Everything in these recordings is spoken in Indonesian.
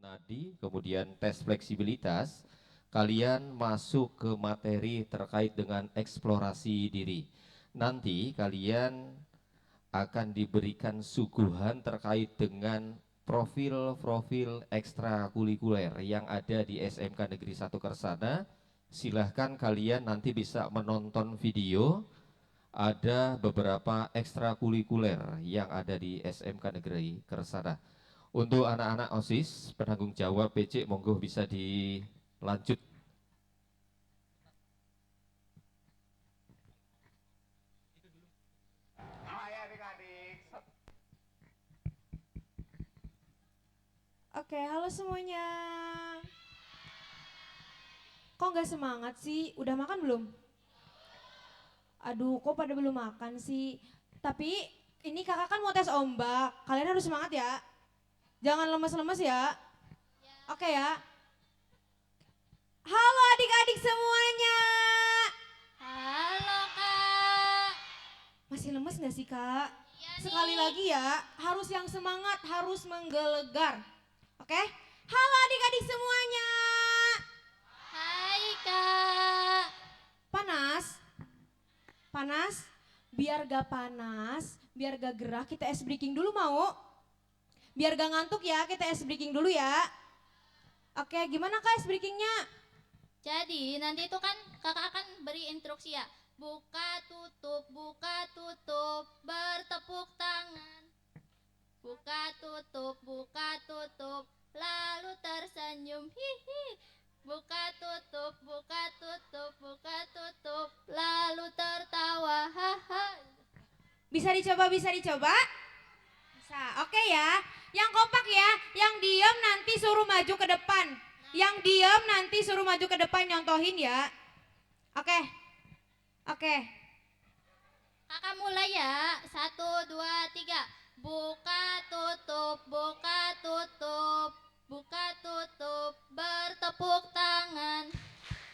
nadi, kemudian tes fleksibilitas, kalian masuk ke materi terkait dengan eksplorasi diri. Nanti kalian akan diberikan suguhan terkait dengan profil-profil ekstrakurikuler yang ada di SMK Negeri 1 Kersana. Silahkan kalian nanti bisa menonton video, ada beberapa ekstrakurikuler yang ada di SMK Negeri Kersana. Untuk anak-anak OSIS, penanggung jawab PC, monggo bisa dilanjut. Oke, halo semuanya. Kok nggak semangat sih? Udah makan belum? Aduh, kok pada belum makan sih? Tapi ini kakak kan mau tes ombak. Kalian harus semangat ya. Jangan lemes-lemes ya. Oke ya. Halo adik-adik semuanya. Halo Kak. Masih lemes nggak sih kak? Iya Sekali nih. lagi ya, harus yang semangat, harus menggelegar. Oke? Halo adik-adik semuanya. Hai Kak. Panas? Panas? Biar gak panas, biar gak gerah, kita ice breaking dulu mau? Biar gak ngantuk ya, kita ice breaking dulu ya. Oke, gimana kak ice breakingnya? Jadi nanti itu kan kakak akan beri instruksi ya. Buka tutup, bertepuk tangan. Buka tutup, lalu tersenyum. Hihi. Buka tutup, lalu tertawa. Haha. Bisa dicoba, bisa dicoba? Bisa, oke ya. Yang kompak ya, yang diem nanti suruh maju ke depan. Yang diem nanti suruh maju ke depan nyontohin ya. Oke, oke. Kakak mulai ya. 1, 2, 3. Buka tutup, bertepuk tangan.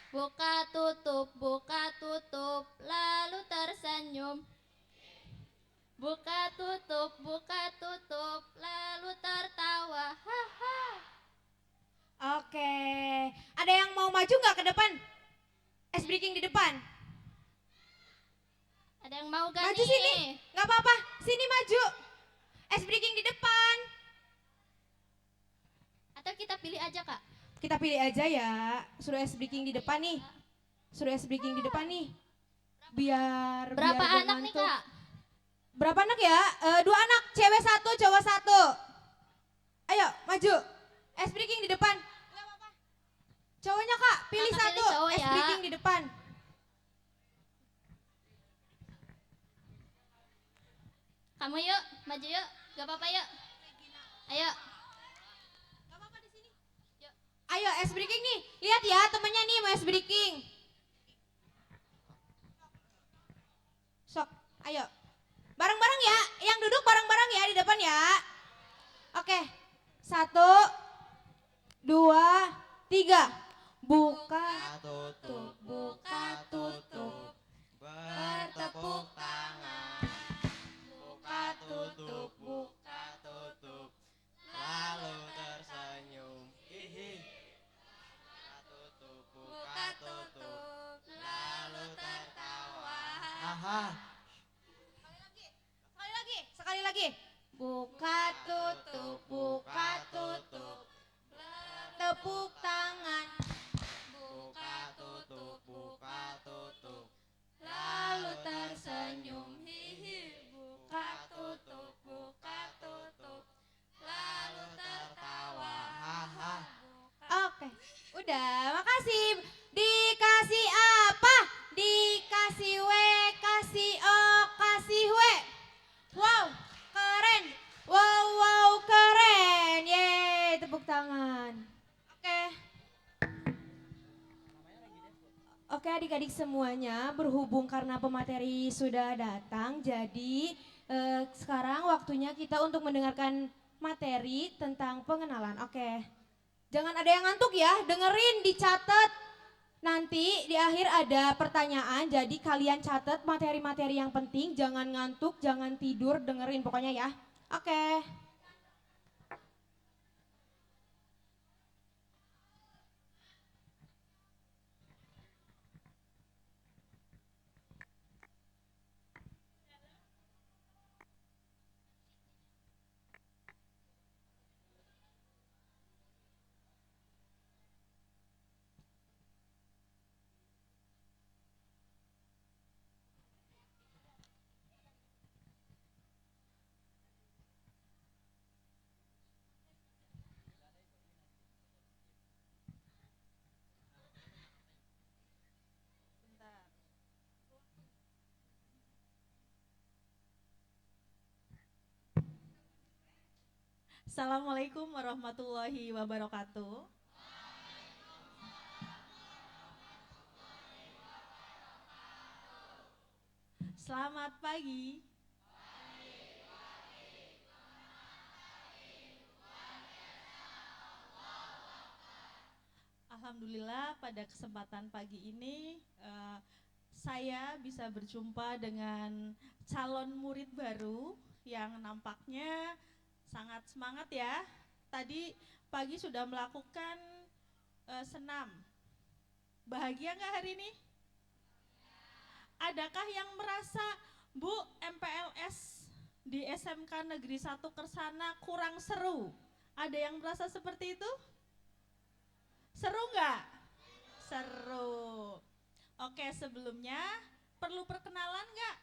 Buka tutup, lalu tersenyum. Buka tutup, lalu tertawa. Haha. Oke, ada yang mau maju nggak ke depan? Ice breaking di depan. Ada yang mau gak Maju nih? sini, nggak apa-apa. Sini maju. Ice breaking di depan. Atau kita pilih aja kak? Kita pilih aja ya. Suruh ice breaking di depan nih. Suruh ice breaking di depan nih. Biar Berapa gak anak nih ngantuk. kak? Berapa anak ya? 2 anak, cewek 1, cowok 1. Ayo maju. Ice breaking di depan. Cowoknya kak, pilih Kakak pilih 1. cowok Ice ya. breaking di depan. Kamu yuk, maju yuk. Gak apa-apa yuk. Ayo. Ayo ice breaking nih. Lihat ya temennya nih mau ice breaking. Sok, ayo. Bareng-bareng ya. Yang duduk bareng-bareng ya di depan ya. Oke. 1, 2, 3. Buka tutup, buka tutup. Bertepuk tangan, buka tutup, lalu tersenyum. Hihi. Buka tutup, lalu tertawa. Aha. Sekali lagi, sekali lagi. Buka tutup, buka tutup. Tepuk tangan. Buka tutup, Lalu tersenyum. Hihi. Buka tutup, lalu tertawa. Haha. Oke, udah, makasih. Dikasih apa? Dikasih W, kasih O, kasih W. Wow, keren. Wow, wow, keren. Yeay, tepuk tangan. Oke. Oke adik-adik semuanya, berhubung karena pemateri sudah datang, jadi sekarang waktunya kita untuk mendengarkan materi tentang pengenalan. Oke, jangan ada yang ngantuk ya, dengerin, dicatat. Nanti di akhir ada pertanyaan, jadi kalian catat materi-materi yang penting, jangan ngantuk, jangan tidur, dengerin pokoknya ya. Oke. Assalamualaikum warahmatullahi wabarakatuh. Selamat pagi. Alhamdulillah pada kesempatan pagi ini saya bisa berjumpa dengan calon murid baru yang nampaknya sangat semangat ya. Tadi pagi sudah melakukan senam. Bahagia nggak hari ini? Adakah yang merasa, Bu, MPLS di SMK Negeri 1 Kersana kurang seru? Ada yang merasa seperti itu? Seru nggak? Seru. Oke, sebelumnya perlu perkenalan nggak?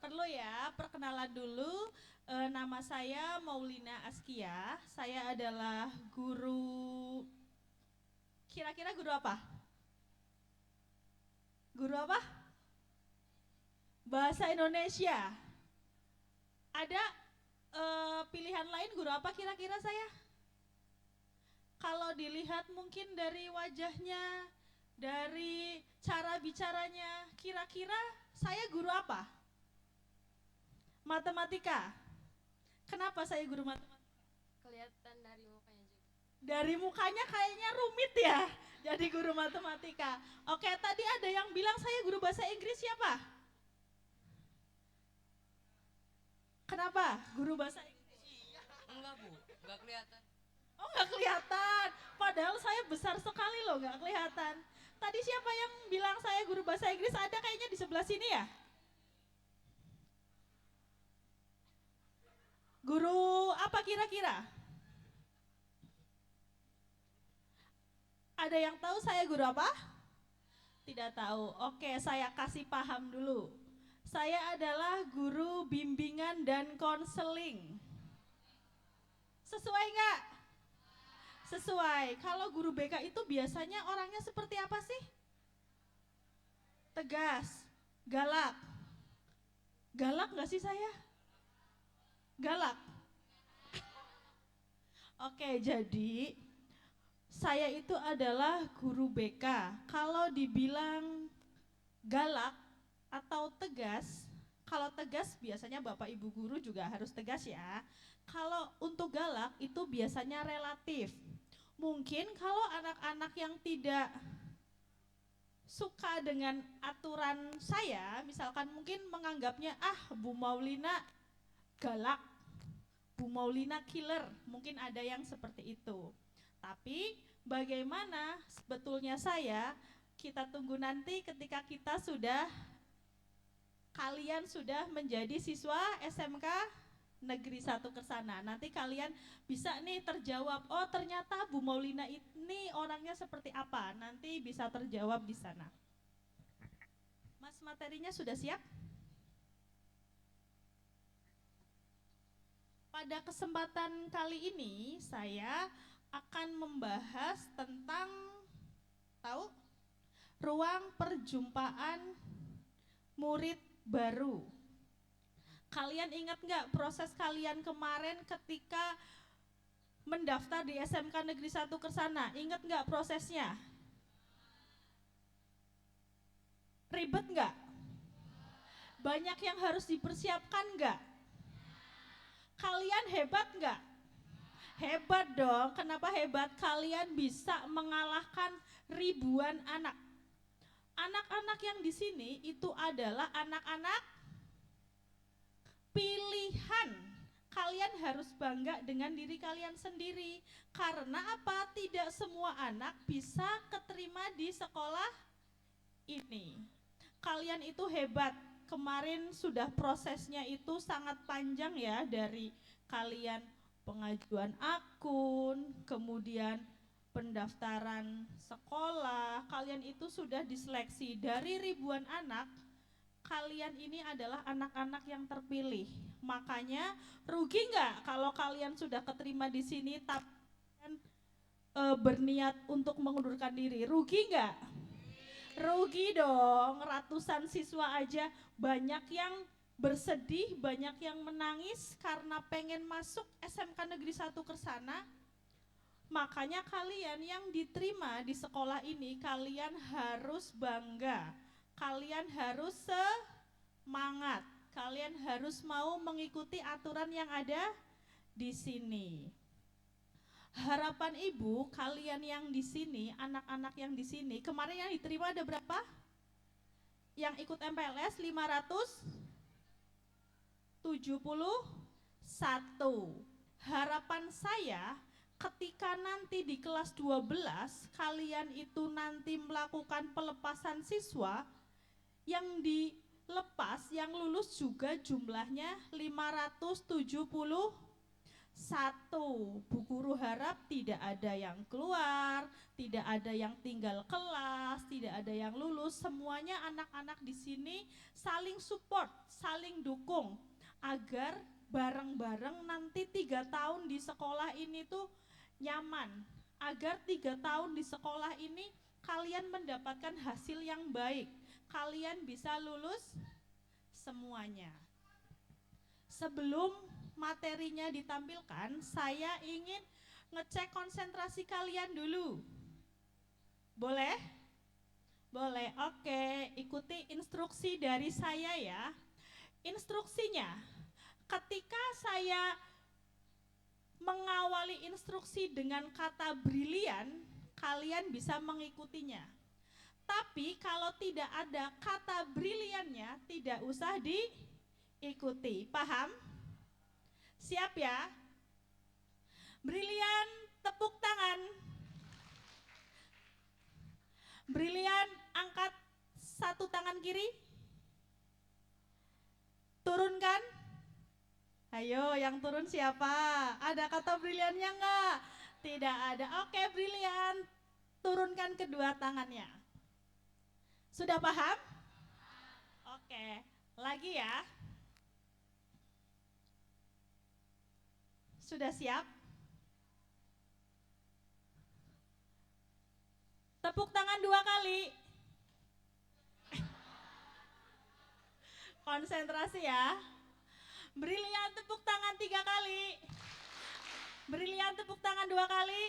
Perlu ya, perkenalan dulu. Nama saya Maulina Askia. Saya adalah guru. Kira-kira guru apa? Guru apa? Bahasa Indonesia. Ada pilihan lain guru apa kira-kira saya? Kalau dilihat mungkin dari wajahnya, dari cara bicaranya, kira-kira saya guru apa? Matematika. Kenapa saya guru matematika? Kelihatan dari mukanya juga. Dari mukanya kayaknya rumit ya, jadi guru matematika. Oke, tadi ada yang bilang saya guru bahasa Inggris, siapa? Kenapa guru bahasa Inggris? Enggak Bu, enggak kelihatan. Oh, nggak kelihatan, padahal saya besar sekali loh, nggak kelihatan. Tadi siapa yang bilang saya guru bahasa Inggris? Ada kayaknya di sebelah sini ya? Guru apa kira-kira? Ada yang tahu saya guru apa? Tidak tahu. Oke, saya kasih paham dulu. Saya adalah guru bimbingan dan konseling. Sesuai nggak? Sesuai. Kalau guru BK itu biasanya orangnya seperti apa sih? Tegas, galak. Galak nggak sih saya? Galak. Oke, jadi saya itu adalah guru BK. Kalau dibilang galak atau tegas, kalau tegas biasanya Bapak Ibu guru juga harus tegas ya. Kalau untuk galak itu biasanya relatif. Mungkin kalau anak-anak yang tidak suka dengan aturan saya, misalkan mungkin menganggapnya Bu Maulina galak, Bu Maulina killer, mungkin ada yang seperti itu. Tapi bagaimana sebetulnya saya, kita tunggu nanti ketika kalian sudah menjadi siswa SMK Negeri 1 Kersana. Nanti kalian bisa nih terjawab, oh ternyata Bu Maulina ini orangnya seperti apa. Nanti bisa terjawab di sana. Mas, materinya sudah siap? Pada kesempatan kali ini saya akan membahas tentang ruang perjumpaan murid baru. Kalian ingat nggak proses kalian kemarin ketika mendaftar di SMK Negeri 1 Kersana? Ingat nggak prosesnya? Ribet nggak? Banyak yang harus dipersiapkan nggak? Kalian hebat nggak? Hebat dong. Kenapa hebat? Kalian bisa mengalahkan ribuan anak. Anak-anak yang di sini itu adalah anak-anak pilihan. Kalian harus bangga dengan diri kalian sendiri. Karena apa? Tidak semua anak bisa keterima di sekolah ini. Kalian itu hebat. Kemarin sudah prosesnya itu sangat panjang ya, dari kalian pengajuan akun, kemudian pendaftaran sekolah, kalian itu sudah diseleksi dari ribuan anak. Kalian ini adalah anak-anak yang terpilih. Makanya rugi nggak kalau kalian sudah keterima di sini tapi berniat untuk mengundurkan diri? Rugi nggak? Rugi dong. Ratusan siswa aja banyak yang bersedih, banyak yang menangis karena pengen masuk SMK Negeri 1 Kersana. Makanya kalian yang diterima di sekolah ini, kalian harus bangga, kalian harus semangat, kalian harus mau mengikuti aturan yang ada di sini. Harapan Ibu, kalian yang di sini, anak-anak yang di sini, kemarin yang diterima ada berapa? Yang ikut MPLS 571. Harapan saya ketika nanti di kelas 12 kalian itu nanti melakukan pelepasan siswa, yang dilepas, yang lulus juga jumlahnya 571. Bu Guru harap tidak ada yang keluar, tidak ada yang tinggal kelas, tidak ada yang lulus, semuanya anak-anak di sini saling support, saling dukung agar bareng-bareng nanti 3 tahun di sekolah ini tuh nyaman, agar 3 tahun di sekolah ini kalian mendapatkan hasil yang baik, kalian bisa lulus semuanya. Sebelum materinya ditampilkan, saya ingin ngecek konsentrasi kalian dulu. Boleh? Boleh, oke. Ikuti instruksi dari saya ya. Instruksinya, ketika saya mengawali instruksi dengan kata brilian, kalian bisa mengikutinya. Tapi kalau tidak ada kata briliannya, tidak usah diikuti. Paham? Siap ya? Brilian, tepuk tangan. Brilian, angkat satu tangan kiri. Turunkan. Ayo, yang turun siapa? Ada kata briliannya enggak? Tidak ada. Oke, brilian. Turunkan kedua tangannya. Sudah paham? Oke, lagi ya. Sudah siap? Tepuk tangan 2 kali. Konsentrasi ya. Brilian, tepuk tangan 3 kali. Brilian, tepuk tangan 2 kali.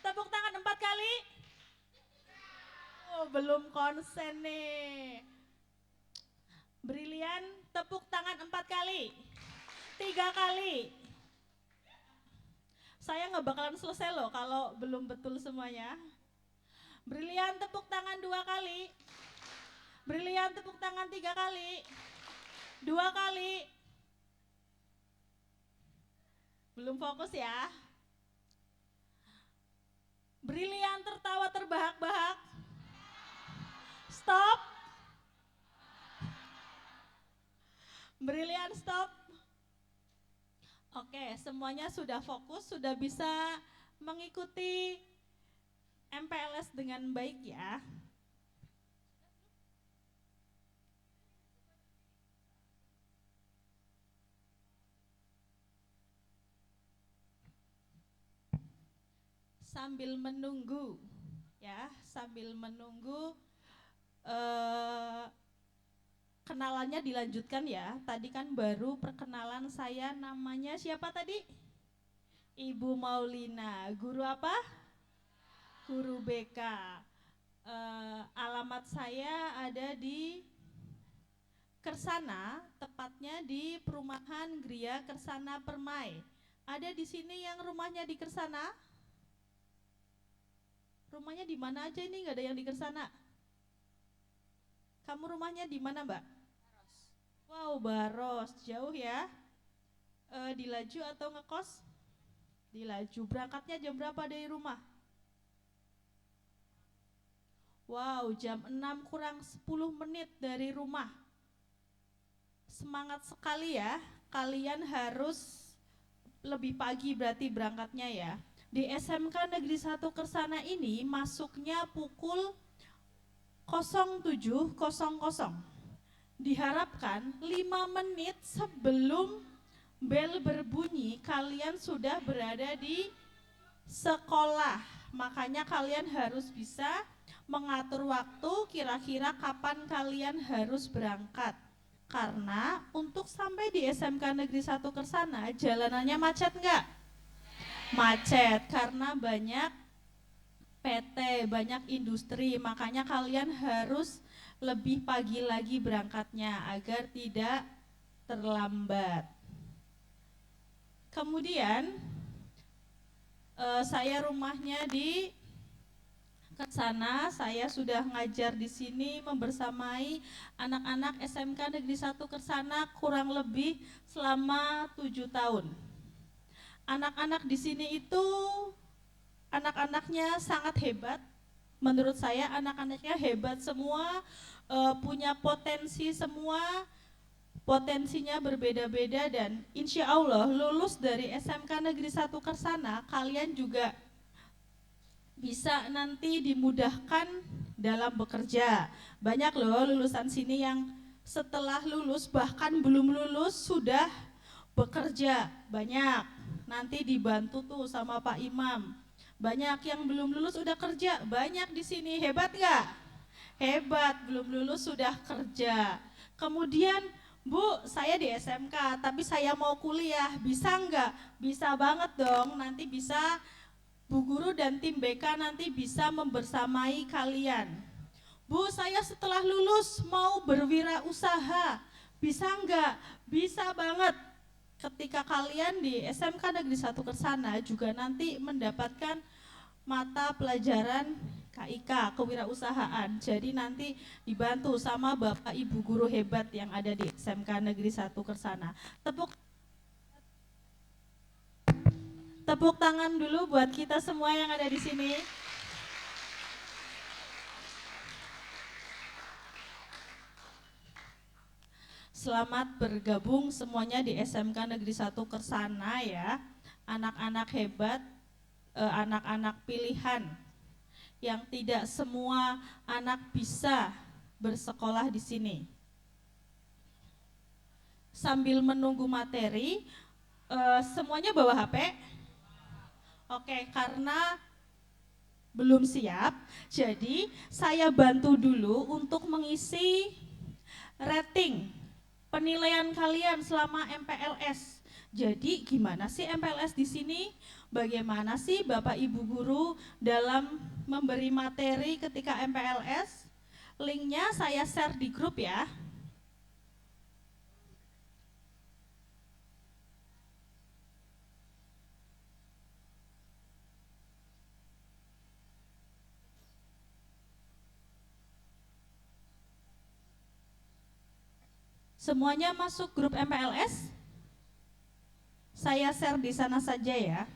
Tepuk tangan 4 kali. Oh, belum konsen nih. Brilian, tepuk tangan 4 kali. 3 kali. Saya nggak bakalan selesai loh kalau belum betul semuanya. Brilian, tepuk tangan 2 kali. Brilian, tepuk tangan 3 kali. 2 kali. Belum fokus ya. Brilian, tertawa terbahak-bahak. Stop. Brilian, stop. Oke, semuanya sudah fokus, sudah bisa mengikuti MPLS dengan baik ya. Sambil menunggu ya, sambil menunggu kenalannya dilanjutkan ya. Tadi kan baru perkenalan saya, namanya siapa tadi? Ibu Maulina. Guru apa? Guru BK. Alamat saya ada di Kersana, tepatnya di perumahan Gria Kersana Permai. Ada di sini yang rumahnya di Kersana? Rumahnya di mana aja ini? Nggak ada yang di Kersana. Kamu rumahnya di mana, Mbak? Wow, Baros, jauh ya. Di Laju atau ngekos? Di Laju. Berangkatnya jam berapa dari rumah? Wow, jam 6 kurang 10 menit dari rumah. Semangat sekali ya. Kalian harus lebih pagi berarti berangkatnya ya. Di SMK Negeri 1 Kersana ini masuknya pukul 07.00. Diharapkan 5 menit sebelum bel berbunyi kalian sudah berada di sekolah. Makanya kalian harus bisa mengatur waktu kira-kira kapan kalian harus berangkat. Karena untuk sampai di SMK Negeri 1 Kersana, jalanannya macet nggak? Macet, karena banyak PT, banyak industri, makanya kalian harus lebih pagi lagi berangkatnya agar tidak terlambat. Kemudian saya rumahnya di Kersana, saya sudah ngajar di sini membersamai anak-anak SMK Negeri 1 Kersana kurang lebih selama 7 tahun. Anak-anak di sini itu anak-anaknya sangat hebat. Menurut saya anak-anaknya hebat semua, punya potensi semua, potensinya berbeda-beda dan insya Allah lulus dari SMK Negeri 1 Kersana kalian juga bisa nanti dimudahkan dalam bekerja. Banyak loh lulusan sini yang setelah lulus bahkan belum lulus sudah bekerja. Banyak, nanti dibantu tuh sama Pak Imam. Banyak yang belum lulus udah kerja, banyak di sini. Hebat gak? Hebat, belum lulus sudah kerja. Kemudian, Bu, saya di SMK, tapi saya mau kuliah, bisa nggak? Bisa banget dong, nanti bisa Bu Guru dan tim BK nanti bisa membersamai kalian. Bu, saya setelah lulus mau berwirausaha, bisa nggak? Bisa banget. Ketika kalian di SMK Negeri 1 Kersana juga nanti mendapatkan mata pelajaran KIK, kewirausahaan. Jadi nanti dibantu sama Bapak Ibu guru hebat yang ada di SMK Negeri 1 Kersana. Tepuk tangan dulu buat kita semua yang ada di sini. Selamat bergabung semuanya di SMK Negeri 1 Kersana ya. Anak-anak hebat, anak-anak pilihan yang tidak semua anak bisa bersekolah di sini. Sambil menunggu materi, semuanya bawa HP? Oke, karena belum siap, jadi saya bantu dulu untuk mengisi rating penilaian kalian selama MPLS. Jadi gimana sih MPLS di sini? Bagaimana sih Bapak Ibu guru dalam memberi materi ketika MPLS? Linknya saya share di grup ya. Semuanya masuk grup MPLS? Saya share di sana saja ya.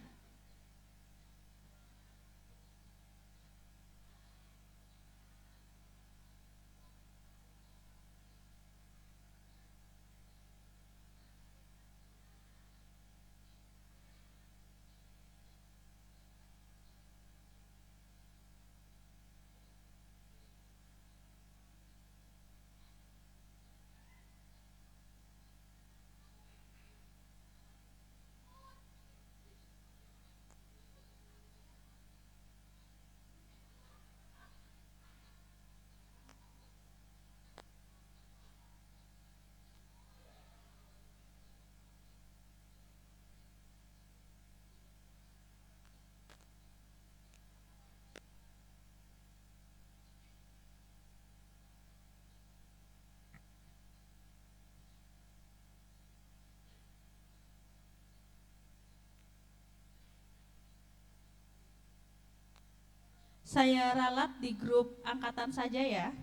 Saya ralat di grup angkatan saja ya.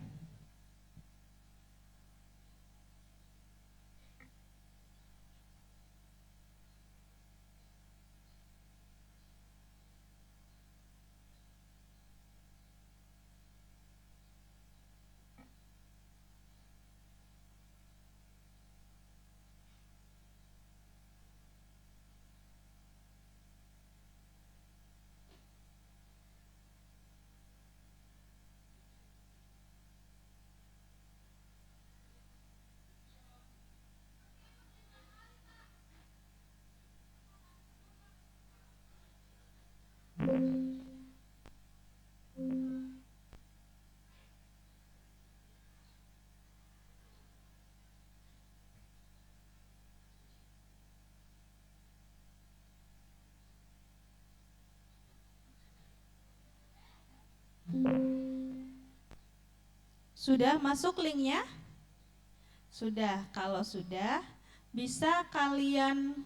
Sudah masuk linknya? Sudah, kalau sudah bisa kalian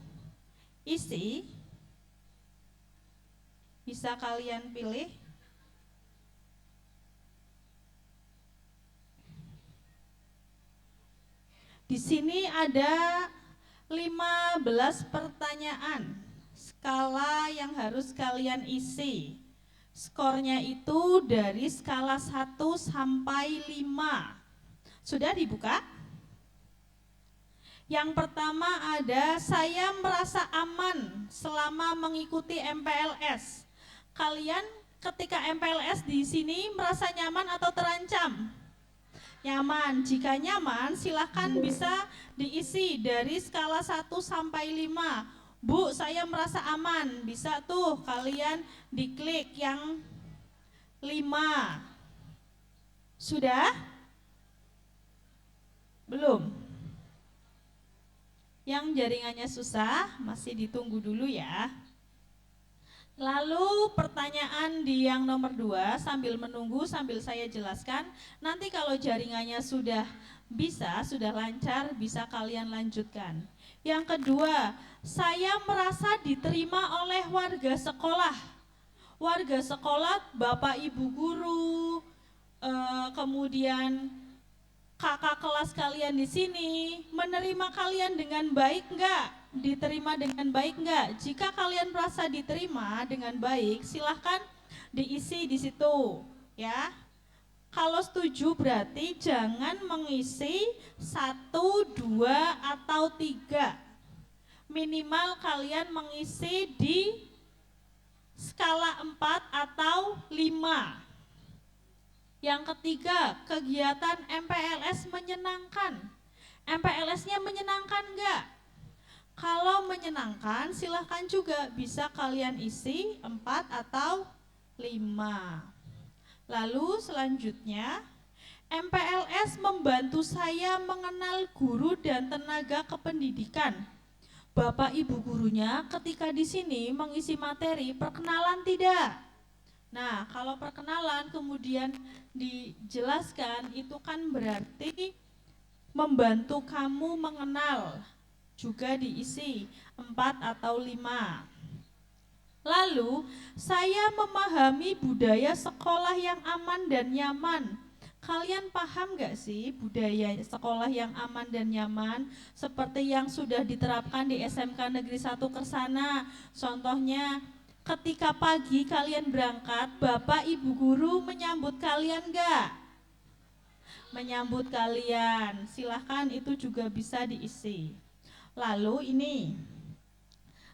isi, bisa kalian pilih. Di sini ada 15 pertanyaan, skala yang harus kalian isi. Skornya itu dari skala 1 sampai 5. Sudah dibuka? Yang pertama ada, saya merasa aman selama mengikuti MPLS. Kalian ketika MPLS di sini merasa nyaman atau terancam? Nyaman. Jika nyaman, silahkan bisa diisi dari skala 1 sampai 5. Bu, saya merasa aman. Bisa tuh kalian diklik yang 5. Sudah? Belum? Yang jaringannya susah, masih ditunggu dulu ya. Lalu pertanyaan di yang nomor 2, sambil menunggu, sambil saya jelaskan. Nanti kalau jaringannya sudah bisa, sudah lancar, bisa kalian lanjutkan. Yang kedua, saya merasa diterima oleh warga sekolah. Warga sekolah, bapak ibu guru, kemudian kakak kelas kalian di sini, menerima kalian dengan baik enggak? Diterima dengan baik enggak? Jika kalian merasa diterima dengan baik, silahkan diisi di situ, ya. Kalau setuju berarti jangan mengisi 1, 2, atau 3. Minimal kalian mengisi di skala 4 atau 5. Yang ketiga, kegiatan MPLS menyenangkan. MPLS-nya menyenangkan enggak? Kalau menyenangkan, silahkan juga bisa kalian isi 4 atau 5. Lalu selanjutnya, MPLS membantu saya mengenal guru dan tenaga kependidikan. Bapak ibu gurunya ketika di sini mengisi materi perkenalan tidak? Nah, kalau perkenalan kemudian dijelaskan, itu kan berarti membantu kamu mengenal. Juga diisi 4 atau 5. Lalu, saya memahami budaya sekolah yang aman dan nyaman. Kalian paham gak sih budaya sekolah yang aman dan nyaman? Seperti yang sudah diterapkan di SMK Negeri 1 Kersana. Contohnya, ketika pagi kalian berangkat, bapak ibu guru menyambut kalian gak? Menyambut kalian. Silahkan itu juga bisa diisi. Lalu ini,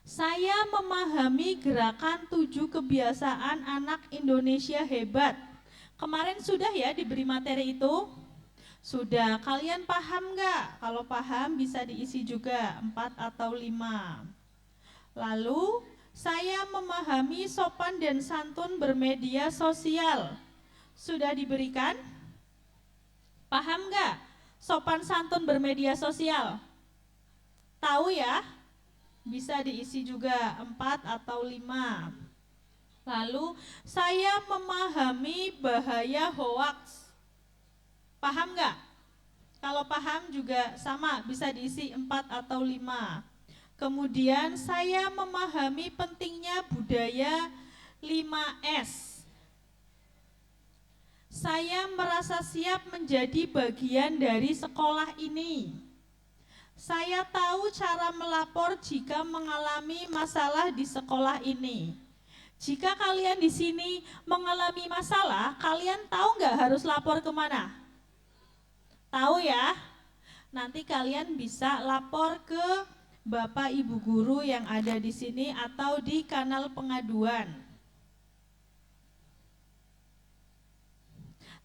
saya memahami gerakan 7 kebiasaan anak Indonesia hebat. Kemarin sudah ya diberi materi itu? Sudah, kalian paham nggak? Kalau paham bisa diisi juga 4 atau 5. Lalu, saya memahami sopan dan santun bermedia sosial. Sudah diberikan? Paham nggak? Sopan santun bermedia sosial? Tahu ya? Bisa diisi juga 4 atau 5. Lalu, saya memahami bahaya hoaks. Paham nggak? Kalau paham juga sama, bisa diisi 4 atau 5. Kemudian, saya memahami pentingnya budaya 5S. Saya merasa siap menjadi bagian dari sekolah ini. Saya tahu cara melapor jika mengalami masalah di sekolah ini. Jika kalian di sini mengalami masalah, kalian tahu nggak harus lapor kemana? Tahu ya? Nanti kalian bisa lapor ke Bapak Ibu Guru yang ada di sini atau di kanal pengaduan.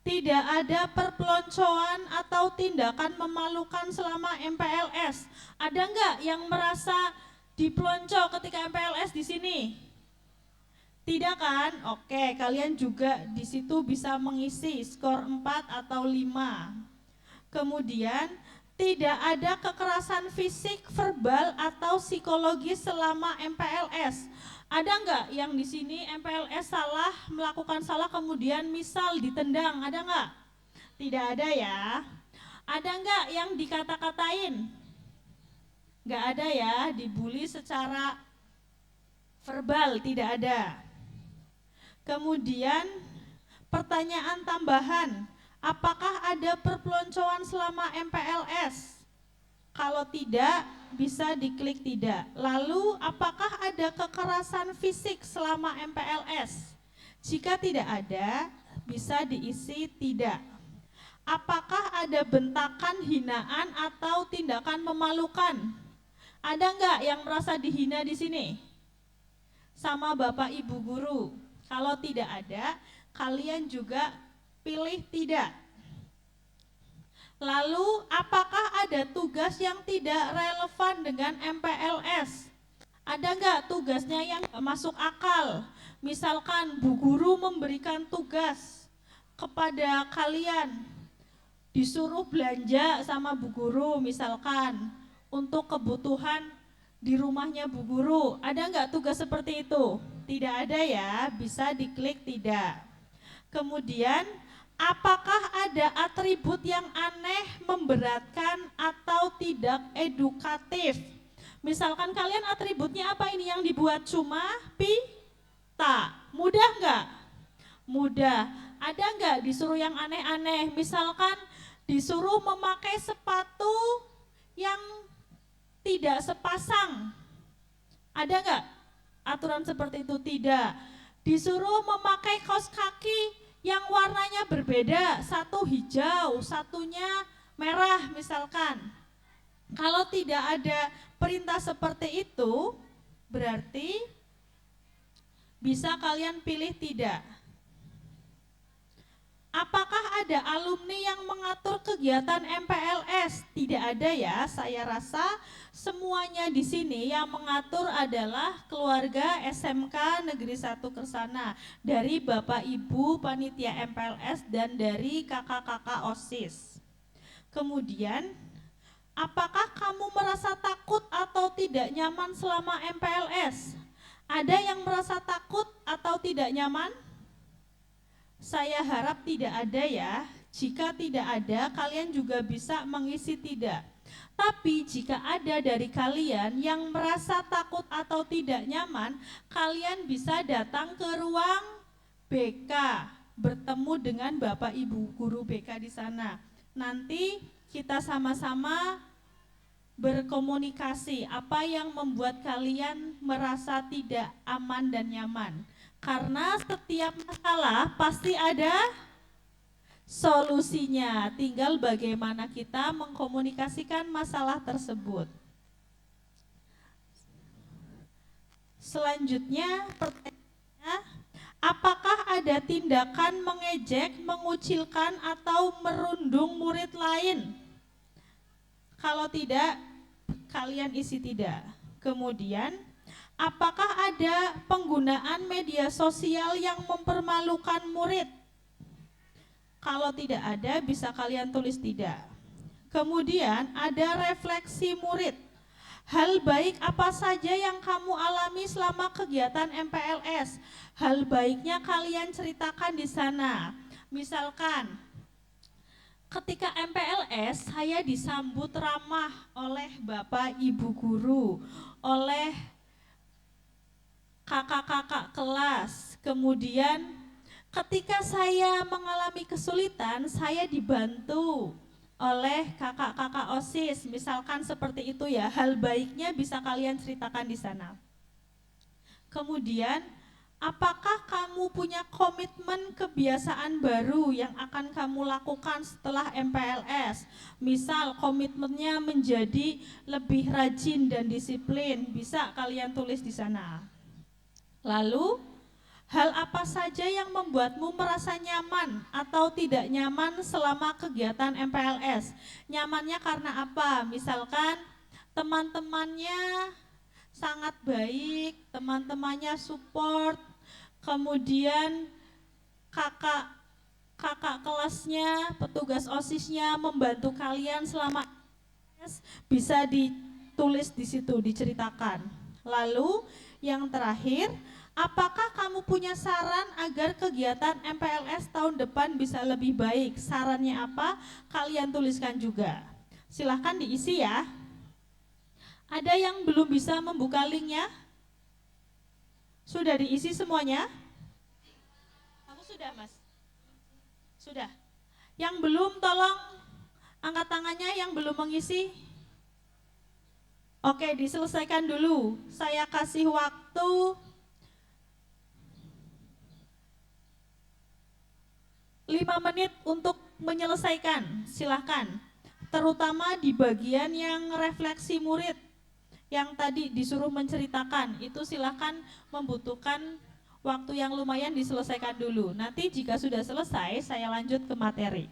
Tidak ada perpeloncoan atau tindakan memalukan selama MPLS. Ada nggak yang merasa dipelonco ketika MPLS di sini? Tidak kan? Oke, kalian juga di situ bisa mengisi skor 4 atau 5. Kemudian, tidak ada kekerasan fisik, verbal, atau psikologis selama MPLS. Ada nggak yang di sini MPLS salah, melakukan salah kemudian misal ditendang, ada nggak? Tidak ada ya. Ada nggak yang dikata-katain? Nggak ada ya, dibully secara verbal, tidak ada. Kemudian pertanyaan tambahan, apakah ada perpeloncoan selama MPLS? Kalau tidak, bisa diklik tidak. Lalu, apakah ada kekerasan fisik selama MPLS? Jika tidak ada, bisa diisi tidak. Apakah ada bentakan, hinaan, atau tindakan memalukan? Ada nggak yang merasa dihina di sini? Sama Bapak Ibu guru. Kalau tidak ada, kalian juga pilih tidak. Lalu, apakah ada tugas yang tidak relevan dengan MPLS? Ada nggak tugasnya yang nggak masuk akal? Misalkan Bu Guru memberikan tugas kepada kalian, disuruh belanja sama Bu Guru misalkan untuk kebutuhan di rumahnya Bu Guru. Ada nggak tugas seperti itu? Tidak ada ya, bisa diklik tidak. Kemudian, apakah ada atribut yang aneh, memberatkan, atau tidak edukatif? Misalkan kalian atributnya apa ini yang dibuat cuma pita? Mudah nggak? Mudah. Ada nggak disuruh yang aneh-aneh? Misalkan disuruh memakai sepatu yang tidak sepasang. Ada nggak aturan seperti itu? Tidak. Disuruh memakai kaos kaki yang warnanya berbeda, satu hijau, satunya merah misalkan. Kalau tidak ada perintah seperti itu, berarti bisa kalian pilih tidak. Apakah ada alumni yang mengatur kegiatan MPLS? Tidak ada ya, saya rasa semuanya di sini yang mengatur adalah keluarga SMK Negeri 1 Kersana, dari Bapak Ibu Panitia MPLS dan dari kakak-kakak OSIS. Kemudian, apakah kamu merasa takut atau tidak nyaman selama MPLS? Ada yang merasa takut atau tidak nyaman? Saya harap tidak ada ya. Jika tidak ada, kalian juga bisa mengisi tidak. Tapi jika ada dari kalian yang merasa takut atau tidak nyaman, kalian bisa datang ke ruang BK, bertemu dengan Bapak Ibu guru BK di sana. Nanti kita sama-sama berkomunikasi apa yang membuat kalian merasa tidak aman dan nyaman. Karena setiap masalah pasti ada solusinya, tinggal bagaimana kita mengkomunikasikan masalah tersebut. Selanjutnya pertanyaannya, apakah ada tindakan mengejek, mengucilkan, atau merundung murid lain? Kalau tidak, kalian isi tidak. Kemudian, apakah ada penggunaan media sosial yang mempermalukan murid? Kalau tidak ada, bisa kalian tulis tidak. Kemudian ada refleksi murid. Hal baik apa saja yang kamu alami selama kegiatan MPLS? Hal baiknya kalian ceritakan di sana. Misalkan, ketika MPLS saya disambut ramah oleh Bapak Ibu guru, oleh kakak-kakak kelas. Kemudian ketika saya mengalami kesulitan, saya dibantu oleh kakak-kakak OSIS, misalkan seperti itu ya. Hal baiknya bisa kalian ceritakan di sana. Kemudian, apakah kamu punya komitmen kebiasaan baru yang akan kamu lakukan setelah MPLS? Misal komitmennya menjadi lebih rajin dan disiplin, bisa kalian tulis di sana. Lalu, hal apa saja yang membuatmu merasa nyaman atau tidak nyaman selama kegiatan MPLS? Nyamannya karena apa? Misalkan teman-temannya sangat baik, teman-temannya support, kemudian kakak kelasnya, petugas OSISnya membantu kalian selama MPLS, bisa ditulis di situ, diceritakan. Lalu yang terakhir, Apakah kamu punya saran agar kegiatan MPLS tahun depan bisa lebih baik? Sarannya apa? Kalian tuliskan juga. Silahkan diisi ya. Ada yang belum bisa membuka linknya? Sudah diisi semuanya? Aku sudah, Mas. Sudah. Yang belum tolong angkat tangannya yang belum mengisi. Oke, diselesaikan dulu. Saya kasih waktu 5 menit untuk menyelesaikan, silahkan. Terutama di bagian yang refleksi murid, yang tadi disuruh menceritakan, itu silahkan membutuhkan waktu yang lumayan diselesaikan dulu. Nanti jika sudah selesai, saya lanjut ke materi.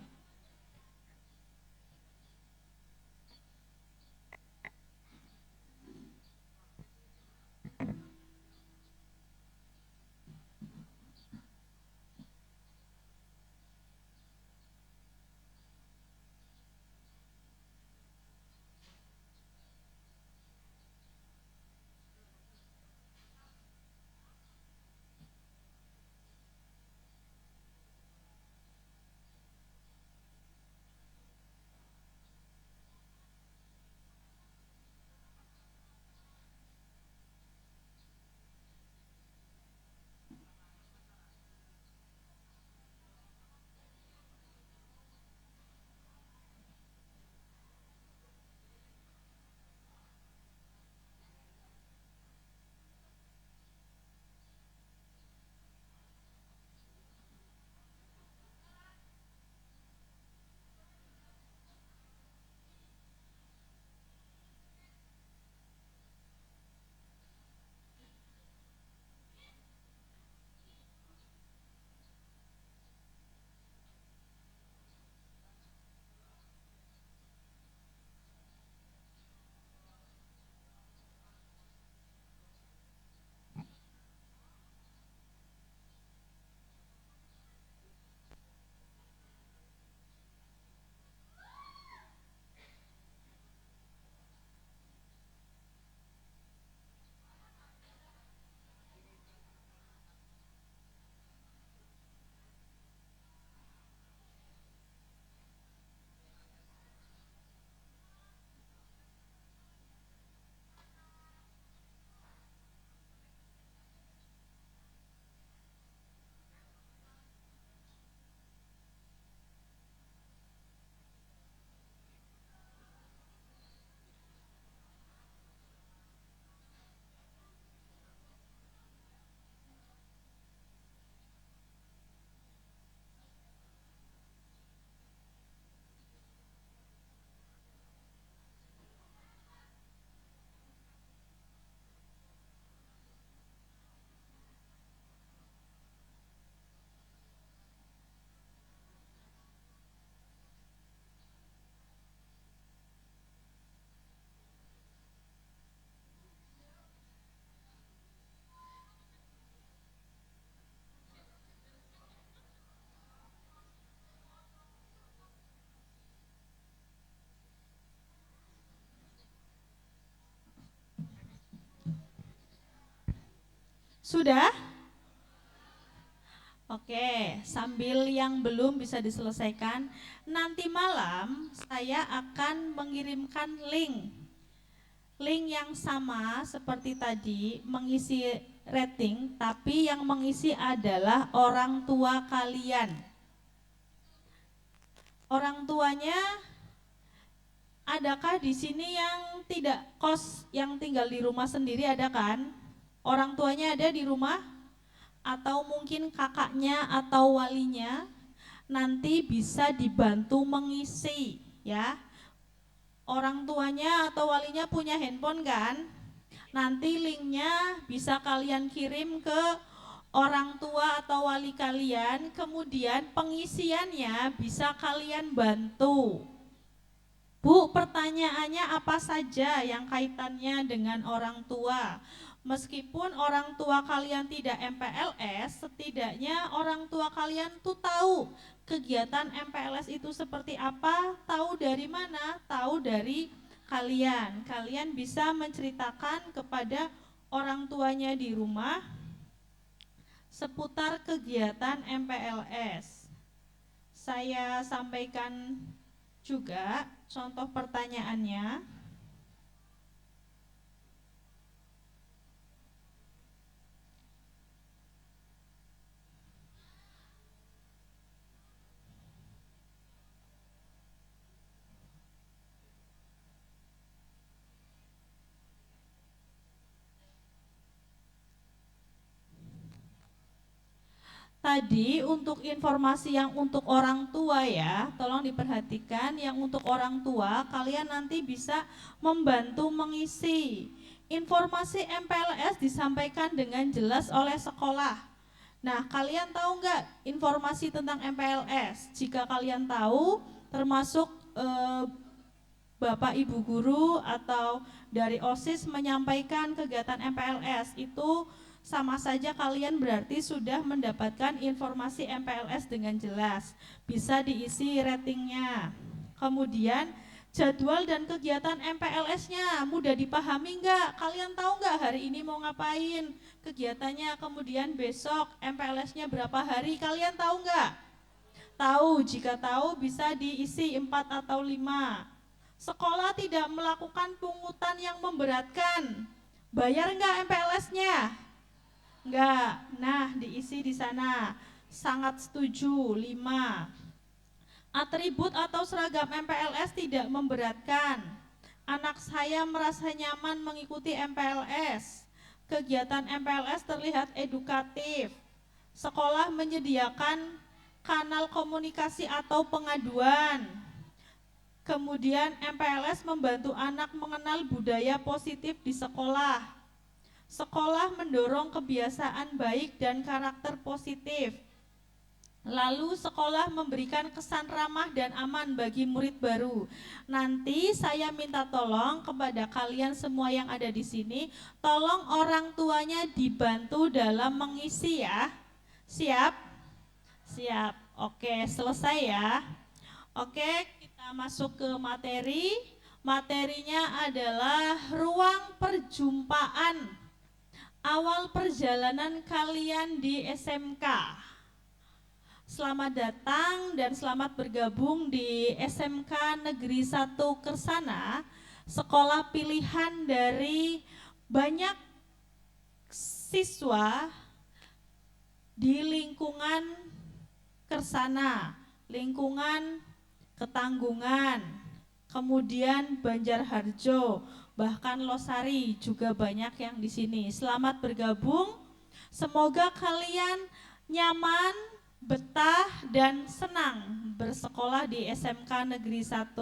Sudah? Oke, sambil yang belum bisa diselesaikan, nanti malam saya akan mengirimkan link yang sama seperti tadi, mengisi rating, tapi yang mengisi adalah orang tua kalian. Orang tuanya, adakah di sini yang tidak kos, yang tinggal di rumah sendiri, ada kan? Orang tuanya ada di rumah? Atau mungkin kakaknya atau walinya, nanti bisa dibantu mengisi ya. Orang tuanya atau walinya punya handphone kan? Nanti linknya bisa kalian kirim ke orang tua atau wali kalian, kemudian pengisiannya bisa kalian bantu. Bu, pertanyaannya apa saja yang kaitannya dengan orang tua? Meskipun orang tua kalian tidak MPLS, setidaknya orang tua kalian tuh tahu kegiatan MPLS itu seperti apa, tahu dari mana, tahu dari kalian. Kalian bisa menceritakan kepada orang tuanya di rumah seputar kegiatan MPLS. Saya sampaikan juga contoh pertanyaannya. Tadi untuk informasi yang untuk orang tua ya, tolong diperhatikan yang untuk orang tua, kalian nanti bisa membantu mengisi. Informasi MPLS disampaikan dengan jelas oleh sekolah. Nah, kalian tahu nggak informasi tentang MPLS? Jika kalian tahu, termasuk Bapak Ibu guru atau dari OSIS menyampaikan kegiatan MPLS, itu sama saja kalian berarti sudah mendapatkan informasi MPLS dengan jelas. Bisa diisi ratingnya. Kemudian jadwal dan kegiatan MPLS-nya mudah dipahami nggak? Kalian tahu nggak hari ini mau ngapain kegiatannya? Kemudian besok MPLS-nya berapa hari? Kalian tahu nggak? Tahu, jika tahu bisa diisi 4 atau 5. Sekolah tidak melakukan pungutan yang memberatkan. Bayar nggak MPLS-nya? Enggak. Nah, diisi di sana. Sangat setuju. 5. Atribut atau seragam MPLS tidak memberatkan. Anak saya merasa nyaman mengikuti MPLS. Kegiatan MPLS terlihat edukatif. Sekolah menyediakan kanal komunikasi atau pengaduan. Kemudian MPLS membantu anak mengenal budaya positif di sekolah. Sekolah mendorong kebiasaan baik dan karakter positif. Lalu sekolah memberikan kesan ramah dan aman bagi murid baru. Nanti saya minta tolong kepada kalian semua yang ada di sini, tolong orang tuanya dibantu dalam mengisi ya. Siap? Siap. Oke, selesai ya. Oke, kita masuk ke materi. Materinya adalah ruang perjumpaan. Awal perjalanan kalian di SMK. Selamat datang dan selamat bergabung di SMK Negeri 1 Kersana, sekolah pilihan dari banyak siswa di lingkungan Kersana, lingkungan Ketanggungan, kemudian Banjarharjo, bahkan Losari juga banyak yang di sini. Selamat bergabung. Semoga kalian nyaman, betah dan senang bersekolah di SMK Negeri 1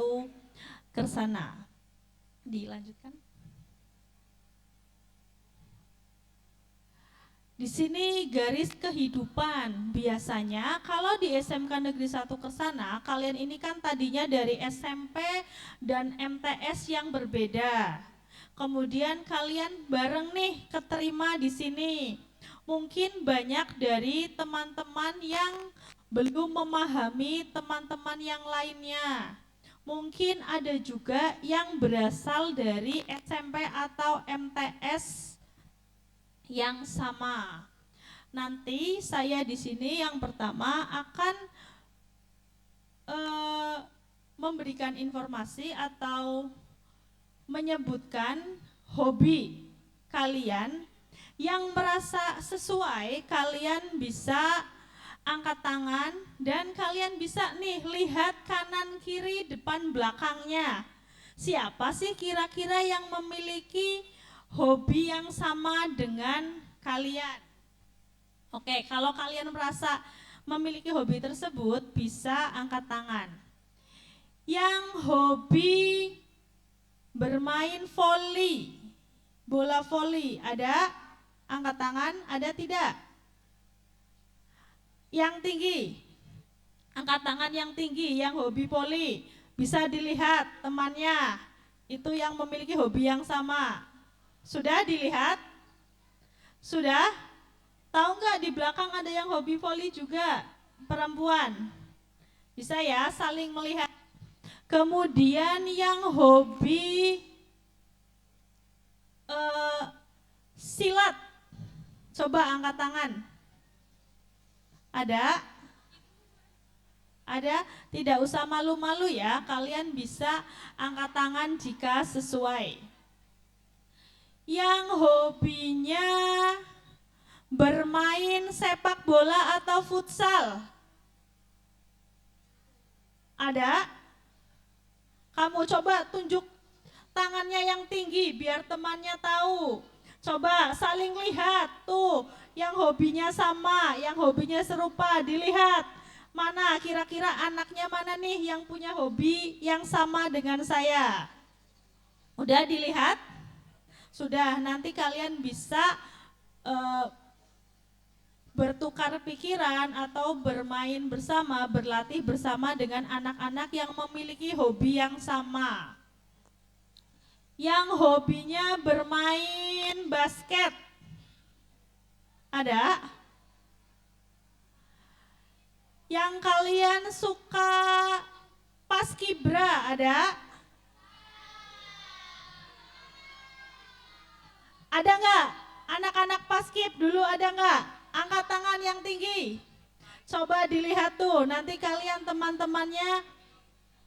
Kersana. Dilanjutkan. Di sini garis kehidupan. Biasanya kalau di SMK Negeri 1 Kersana, kalian ini kan tadinya dari SMP dan MTS yang berbeda. Kemudian kalian bareng nih keterima di sini. Mungkin banyak dari teman-teman yang belum memahami teman-teman yang lainnya. Mungkin ada juga yang berasal dari SMP atau MTS yang sama. Nanti saya di sini yang pertama akan memberikan informasi atau menyebutkan hobi kalian yang merasa sesuai. Kalian bisa angkat tangan dan kalian bisa nih lihat kanan kiri depan belakangnya. Siapa sih kira-kira yang memiliki hobi yang sama dengan kalian? Oke, kalau kalian merasa memiliki hobi tersebut, bisa angkat tangan. Yang hobi bermain voli, bola voli, ada? Angkat tangan, ada tidak? Yang tinggi, angkat tangan yang tinggi, yang hobi voli. Bisa dilihat temannya, itu yang memiliki hobi yang sama. Sudah dilihat? Sudah? Tahu nggak di belakang ada yang hobi voli juga? Perempuan. Bisa ya saling melihat. Kemudian yang hobi silat. Coba angkat tangan. Ada? Ada? Tidak usah malu-malu ya, kalian bisa angkat tangan jika sesuai. Yang hobinya bermain sepak bola atau futsal? Ada? Kamu coba tunjuk tangannya yang tinggi biar temannya tahu. Coba saling lihat tuh, yang hobinya sama, yang hobinya serupa, dilihat. Mana kira-kira anaknya mana nih yang punya hobi yang sama dengan saya? Udah dilihat? Sudah, nanti kalian bisa bertukar pikiran atau bermain bersama, berlatih bersama dengan anak-anak yang memiliki hobi yang sama. Yang hobinya bermain basket. Ada? Yang kalian suka paskibra, ada? Ada nggak? Anak-anak paskib dulu ada nggak? Angkat tangan yang tinggi. Coba dilihat tuh, nanti kalian teman-temannya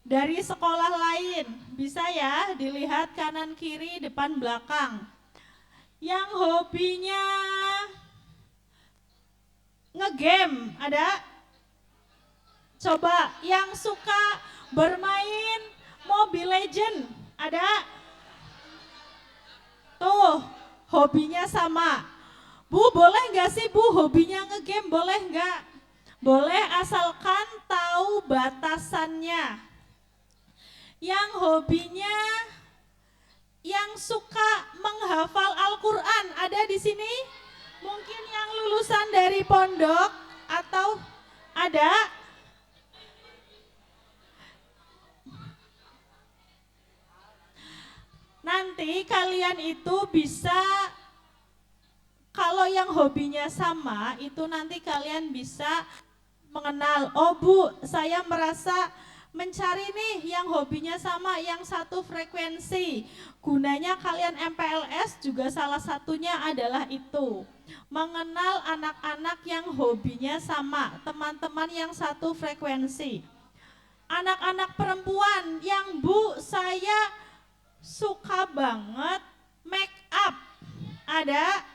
dari sekolah lain. Bisa ya, dilihat kanan kiri, depan belakang. Yang hobinya ngegame, ada? Coba yang suka bermain Mobile Legend, ada? Tuh, hobinya sama. Bu, boleh nggak sih Bu hobinya ngegame, boleh nggak? Boleh asalkan tahu batasannya. Yang hobinya yang suka menghafal Al-Quran ada di sini? Mungkin yang lulusan dari pondok atau ada? Nanti kalian itu bisa, kalau yang hobinya sama itu nanti kalian bisa mengenal, oh Bu, saya merasa mencari nih yang hobinya sama, yang satu frekuensi. Gunanya kalian MPLS juga salah satunya adalah itu. Mengenal anak-anak yang hobinya sama, teman-teman yang satu frekuensi. Anak-anak perempuan yang Bu, saya suka banget make up. Ada?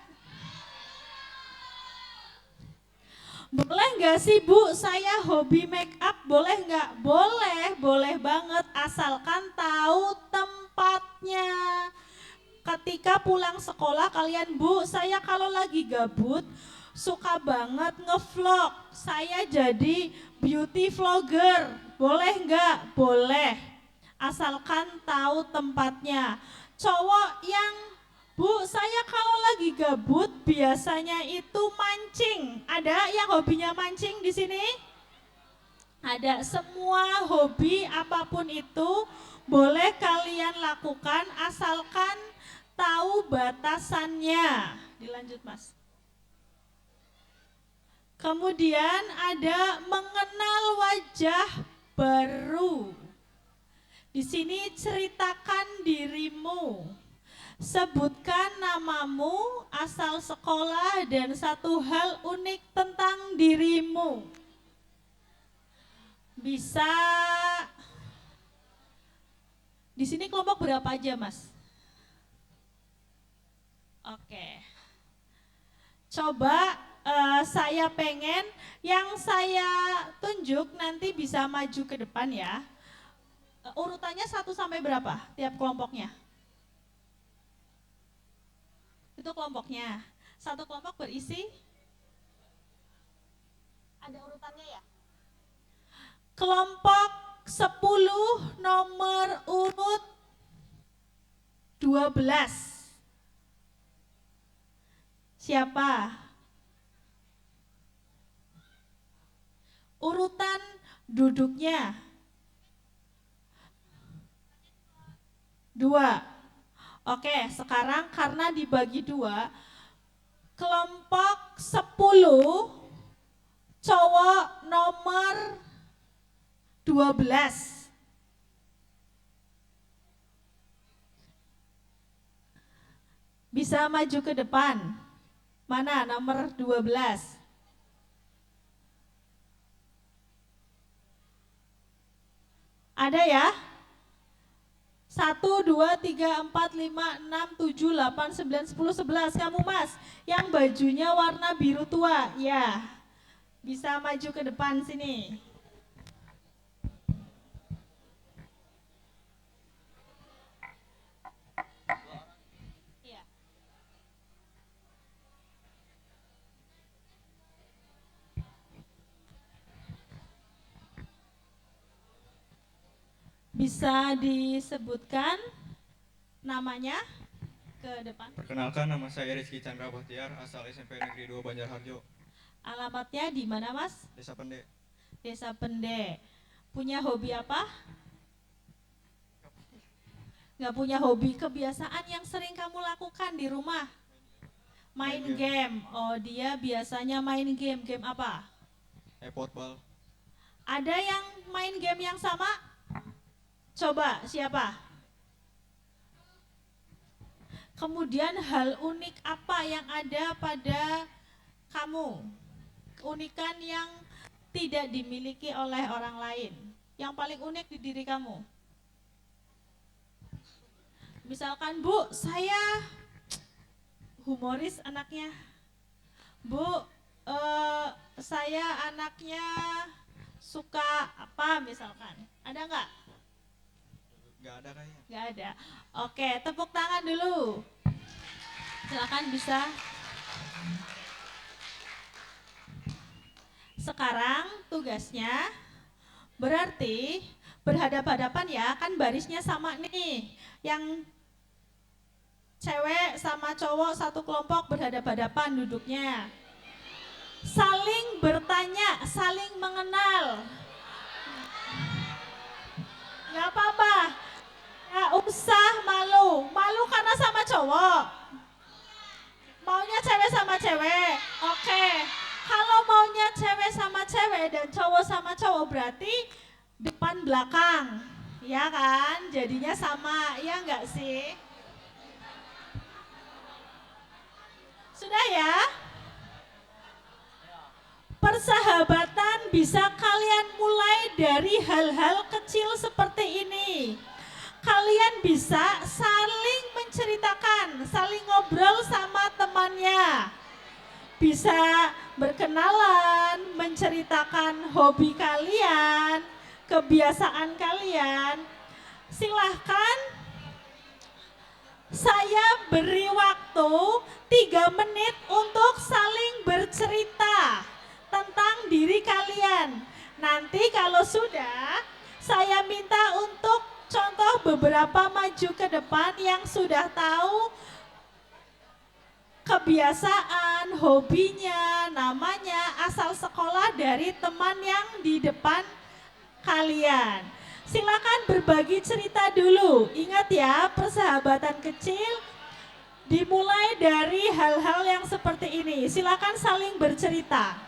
Boleh nggak sih Bu, saya hobi make up, boleh nggak? Boleh, boleh banget, asalkan tahu tempatnya. Ketika pulang sekolah kalian, Bu, saya kalau lagi gabut suka banget ngevlog, saya jadi beauty vlogger, boleh nggak? Boleh, asalkan tahu tempatnya. Cowok yang, Bu, saya kalau lagi gabut biasanya itu mancing. Ada yang hobinya mancing di sini? Ada. Semua hobi apapun itu boleh kalian lakukan asalkan tahu batasannya. Dilanjut, Mas. Kemudian ada mengenal wajah baru. Di sini ceritakan dirimu. Sebutkan namamu, asal sekolah, dan satu hal unik tentang dirimu. Bisa. Di sini kelompok berapa aja, Mas? Oke. Coba saya pengen yang saya tunjuk nanti bisa maju ke depan ya. Urutannya 1 sampai berapa tiap kelompoknya? Itu kelompoknya. Satu kelompok berisi, ada urutannya ya? Kelompok 10 nomor urut 12. Siapa? Urutan duduknya 2. Oke, sekarang karena dibagi 2, kelompok 10 cowok nomor 12. Bisa maju ke depan. Mana nomor 12? Ada ya? 1, 2, 3, 4, 5, 6, 7, 8, 9, 10, 11. Kamu Mas, yang bajunya warna biru tua. Ya, bisa maju ke depan sini. Iya. Bisa disebutkan namanya ke depan. Perkenalkan, nama saya Rizky Chandra Bahtiar, asal SMP Negeri 2 Banjarharjo, Alamatnya di mana Mas? Desa Pende. Desa Pende. Punya hobi apa? Nggak punya hobi. Kebiasaan yang sering kamu lakukan di rumah? Main Main game. Oh, dia biasanya main game. Game apa? Potball. Ada yang main game yang sama? Coba, siapa? Kemudian hal unik apa yang ada pada kamu? Keunikan yang tidak dimiliki oleh orang lain. Yang paling unik di diri kamu. Misalkan, Bu, saya humoris anaknya. Bu, saya anaknya suka apa misalkan. Ada nggak? Nggak ada kayaknya. Nggak ada. Oke, tepuk tangan dulu. Silakan bisa. Sekarang tugasnya berarti berhadap-hadapan ya, kan barisnya sama nih. Yang cewek sama cowok satu kelompok berhadap-hadapan duduknya. Saling bertanya, saling mengenal. Nggak apa-apa. Nggak usah malu. Malu karena sama cowok. Maunya cewek sama cewek. Oke. Kalau maunya cewek sama cewek dan cowok sama cowok berarti depan belakang. Ya kan? Jadinya sama. Ya nggak sih? Sudah ya? Persahabatan bisa kalian mulai dari hal-hal kecil seperti ini. Kalian bisa saling menceritakan, saling ngobrol sama temannya. Bisa berkenalan, menceritakan hobi kalian, kebiasaan kalian. Silahkan saya beri waktu 3 menit untuk saling bercerita tentang diri kalian. Nanti kalau sudah, saya minta untuk contoh beberapa maju ke depan yang sudah tahu kebiasaan, hobinya, namanya, asal sekolah dari teman yang di depan kalian. Silakan berbagi cerita dulu. Ingat ya, persahabatan kecil dimulai dari hal-hal yang seperti ini. Silakan saling bercerita.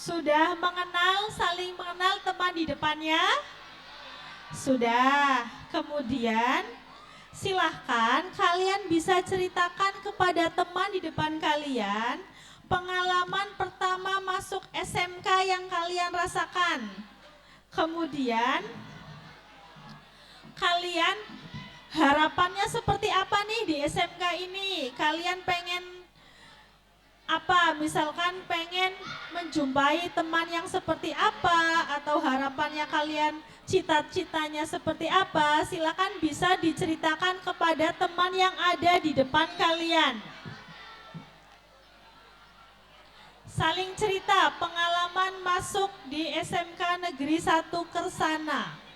Sudah mengenal, saling mengenal teman di depannya? Sudah. Kemudian silahkan kalian bisa ceritakan kepada teman di depan kalian pengalaman pertama masuk SMK yang kalian rasakan. Kemudian kalian harapannya seperti apa nih di SMK ini? Kalian pengen apa? Misalkan pengen menjumpai teman yang seperti apa, atau harapannya kalian cita-citanya seperti apa? Silakan bisa diceritakan kepada teman yang ada di depan kalian. Saling cerita pengalaman masuk di SMK Negeri 1 Kersana.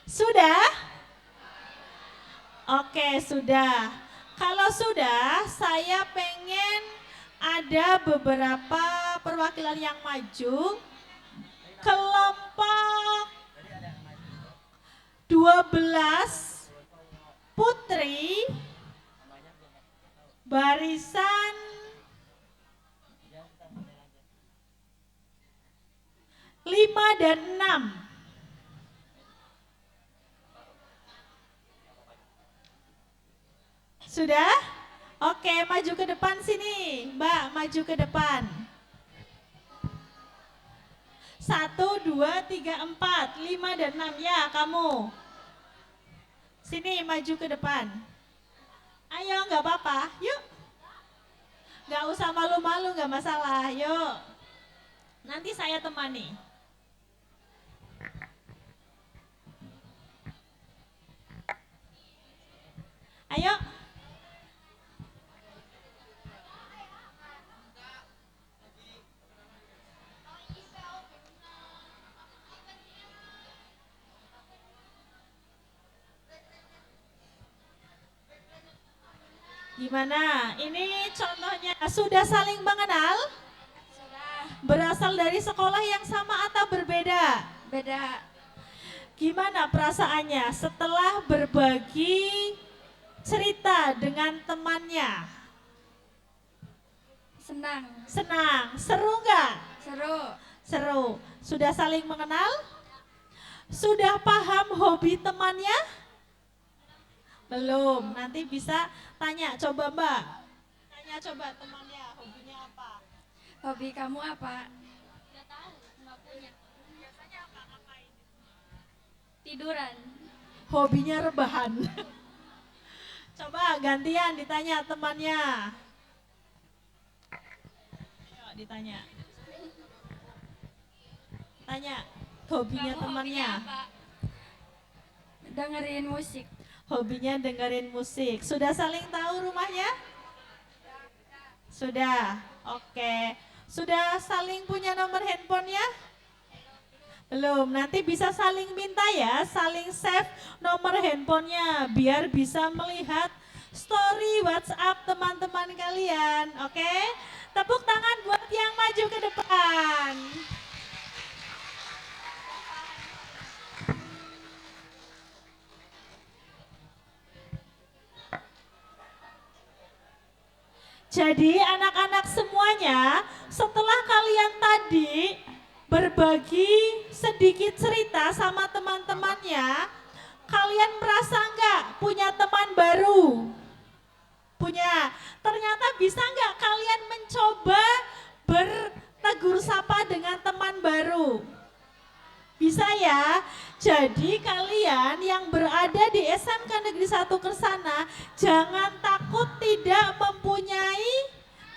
Sudah? Oke, sudah. Kalau sudah, saya pengen ada beberapa perwakilan yang maju. Kelompok 12 putri barisan 5 dan 6. Sudah? Oke, maju ke depan sini. Mbak, maju ke depan. 1, 2, 3, 4, 5 dan 6. Ya, kamu. Sini, maju ke depan. Ayo, nggak apa-apa. Yuk. Nggak usah malu-malu, nggak masalah. Yuk. Nanti saya temani. Ayo. Gimana? Ini contohnya sudah saling mengenal? Sudah. Berasal dari sekolah yang sama atau berbeda? Beda. Gimana perasaannya setelah berbagi cerita dengan temannya? Senang. Senang, seru nggak? Seru. Seru. Sudah saling mengenal? Sudah paham hobi temannya? Belum, nanti bisa tanya, coba Mbak. Tanya coba temannya, hobinya apa? Hobi kamu apa? Gak tahu, nggak punya. Biasanya apa? Ngapain? Tiduran. Hobinya rebahan. Coba gantian ditanya temannya. Ayo ditanya. Tanya hobinya Kamu temannya. hobinya apa? Dengerin musik. Hobinya dengerin musik. Sudah saling tahu rumahnya? Sudah. Oke. Sudah saling punya nomor handphonenya? Belum. Nanti bisa saling minta ya, saling save nomor handphonenya biar bisa melihat story WhatsApp teman-teman kalian. Oke? Tepuk tangan buat yang maju ke depan. Jadi anak-anak semuanya, setelah kalian tadi berbagi sedikit cerita sama teman-temannya, kalian merasa nggak punya teman baru? Punya. Ternyata bisa nggak kalian mencoba bertegur sapa dengan teman baru? Bisa ya? Jadi kalian yang berada di SMK Negeri 1 Kersana, jangan takut tidak mempunyai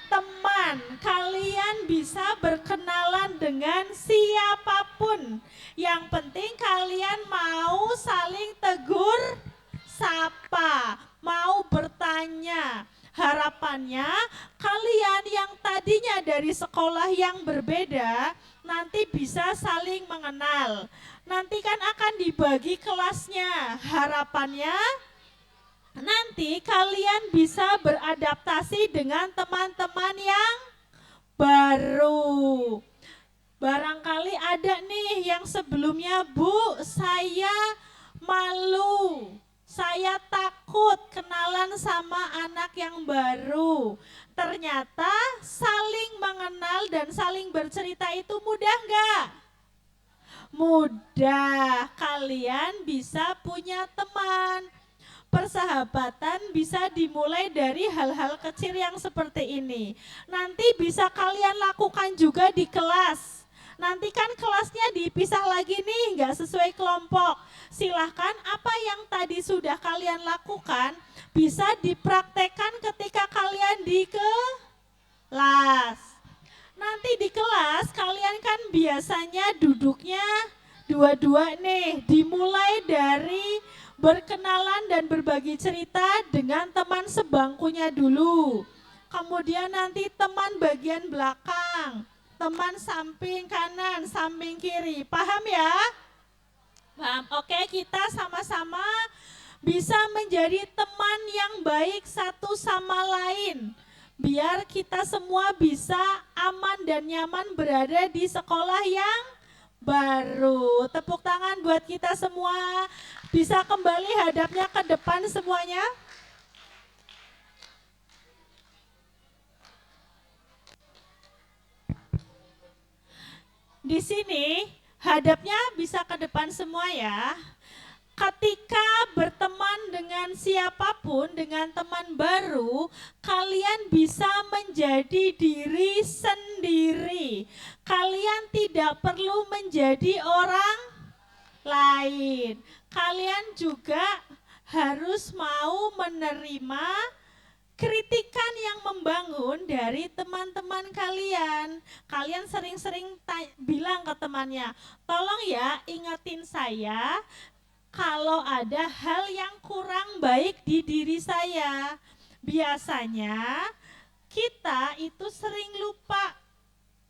teman. Kalian bisa berkenalan dengan siapapun. Yang penting kalian mau saling tegur sapa, mau bertanya. Harapannya kalian yang tadinya dari sekolah yang berbeda nanti bisa saling mengenal. Nanti kan akan dibagi kelasnya. Harapannya nanti kalian bisa beradaptasi dengan teman-teman yang baru. Barangkali ada nih yang sebelumnya, Bu, saya malu. Saya takut kenalan sama anak yang baru. Ternyata saling mengenal dan saling bercerita itu mudah nggak? Mudah. Kalian bisa punya teman. Persahabatan bisa dimulai dari hal-hal kecil yang seperti ini. Nanti bisa kalian lakukan juga di kelas. Nanti kan kelasnya dipisah lagi nih, nggak sesuai kelompok. Silahkan apa yang tadi sudah kalian lakukan bisa dipraktekkan ketika kalian di kelas. Nanti di kelas kalian kan biasanya duduknya dua-dua nih. Dimulai dari berkenalan dan berbagi cerita dengan teman sebangkunya dulu. Kemudian nanti teman bagian belakang, teman samping kanan, samping kiri. Paham ya? Paham. Oke, kita sama-sama bisa menjadi teman yang baik satu sama lain. Biar kita semua bisa aman dan nyaman berada di sekolah yang baru. Tepuk tangan buat kita semua. Bisa kembali hadapnya ke depan semuanya. Di sini hadapnya bisa ke depan semua ya. Ketika berteman dengan siapapun, dengan teman baru, kalian bisa menjadi diri sendiri. Kalian tidak perlu menjadi orang lain. Kalian juga harus mau menerima kritikan yang membangun dari teman-teman kalian. Kalian sering-sering bilang ke temannya, tolong ya ingetin saya kalau ada hal yang kurang baik di diri saya. Biasanya kita itu sering lupa.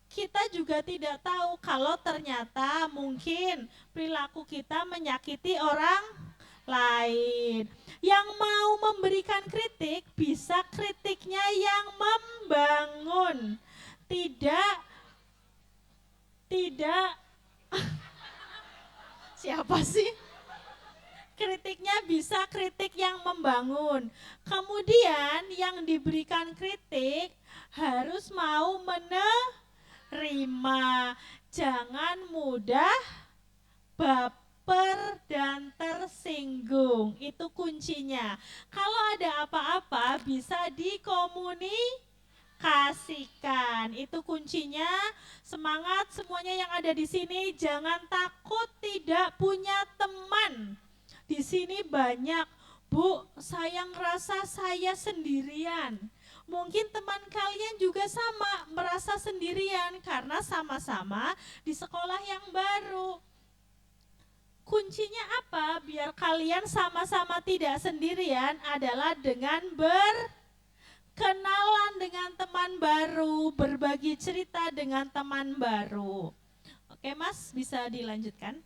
Kita juga tidak tahu kalau ternyata mungkin perilaku kita menyakiti orang lain. Yang mau memberikan kritik, bisa kritiknya yang membangun. Tidak siapa sih? Kritiknya bisa kritik yang membangun. Kemudian yang diberikan kritik harus mau menerima. Jangan mudah baper dan tersinggung. Itu kuncinya. Kalau ada apa-apa bisa dikomunikasikan. Itu kuncinya. Semangat semuanya yang ada di sini. Jangan takut tidak punya teman. Di sini banyak, Bu, saya ngerasa saya sendirian. Mungkin teman kalian juga sama, merasa sendirian karena sama-sama di sekolah yang baru. Kuncinya apa? Biar kalian sama-sama tidak sendirian adalah dengan berkenalan dengan teman baru, berbagi cerita dengan teman baru. Oke, Mas, bisa dilanjutkan?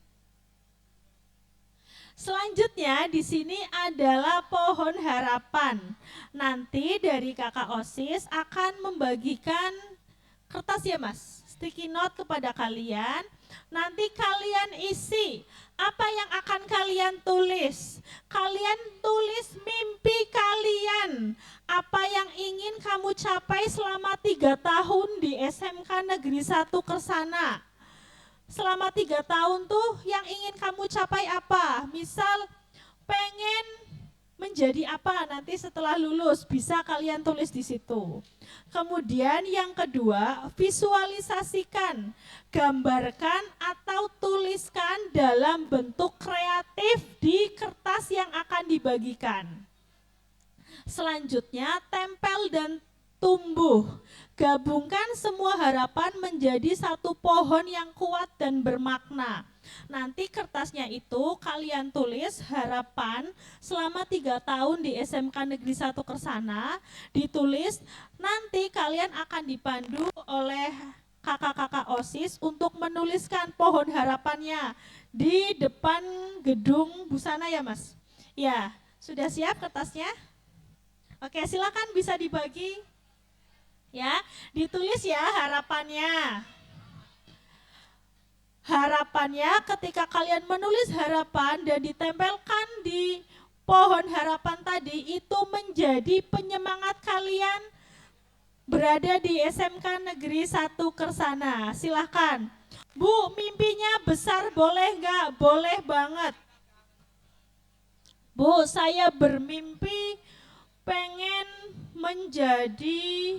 Selanjutnya di sini adalah pohon harapan. Nanti dari kakak OSIS akan membagikan kertas ya Mas, sticky note kepada kalian. Nanti kalian isi apa yang akan kalian tulis. Kalian tulis mimpi kalian. Apa yang ingin kamu capai selama 3 tahun di SMK Negeri 1 Kersana. Selama 3 tahun tuh yang ingin kamu capai apa? Misal pengen menjadi apa nanti setelah lulus, bisa kalian tulis di situ. Kemudian yang kedua, visualisasikan, gambarkan atau tuliskan dalam bentuk kreatif di kertas yang akan dibagikan. Selanjutnya, tempel dan tumbuh. Gabungkan semua harapan menjadi satu pohon yang kuat dan bermakna. Nanti kertasnya itu kalian tulis harapan selama 3 tahun di SMK Negeri 1 Kersana, ditulis, nanti kalian akan dipandu oleh kakak-kakak OSIS untuk menuliskan pohon harapannya di depan gedung Busana ya Mas? Ya, sudah siap kertasnya? Oke, silakan bisa dibagi. Ya, ditulis ya harapannya. Harapannya ketika kalian menulis harapan dan ditempelkan di pohon harapan tadi, itu menjadi penyemangat kalian berada di SMK Negeri 1 Kersana. Silahkan. Bu, mimpinya besar boleh nggak? Boleh banget. Bu, saya bermimpi pengen menjadi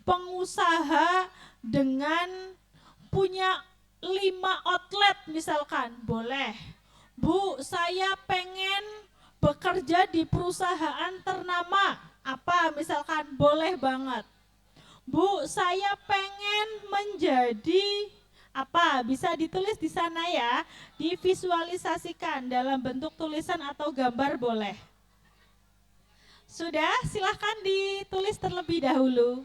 pengusaha dengan punya 5 outlet misalkan, boleh. Bu, saya pengen bekerja di perusahaan ternama, apa misalkan, boleh banget. Bu, saya pengen menjadi apa, bisa ditulis di sana ya, divisualisasikan dalam bentuk tulisan atau gambar boleh. Sudah, silahkan ditulis terlebih dahulu.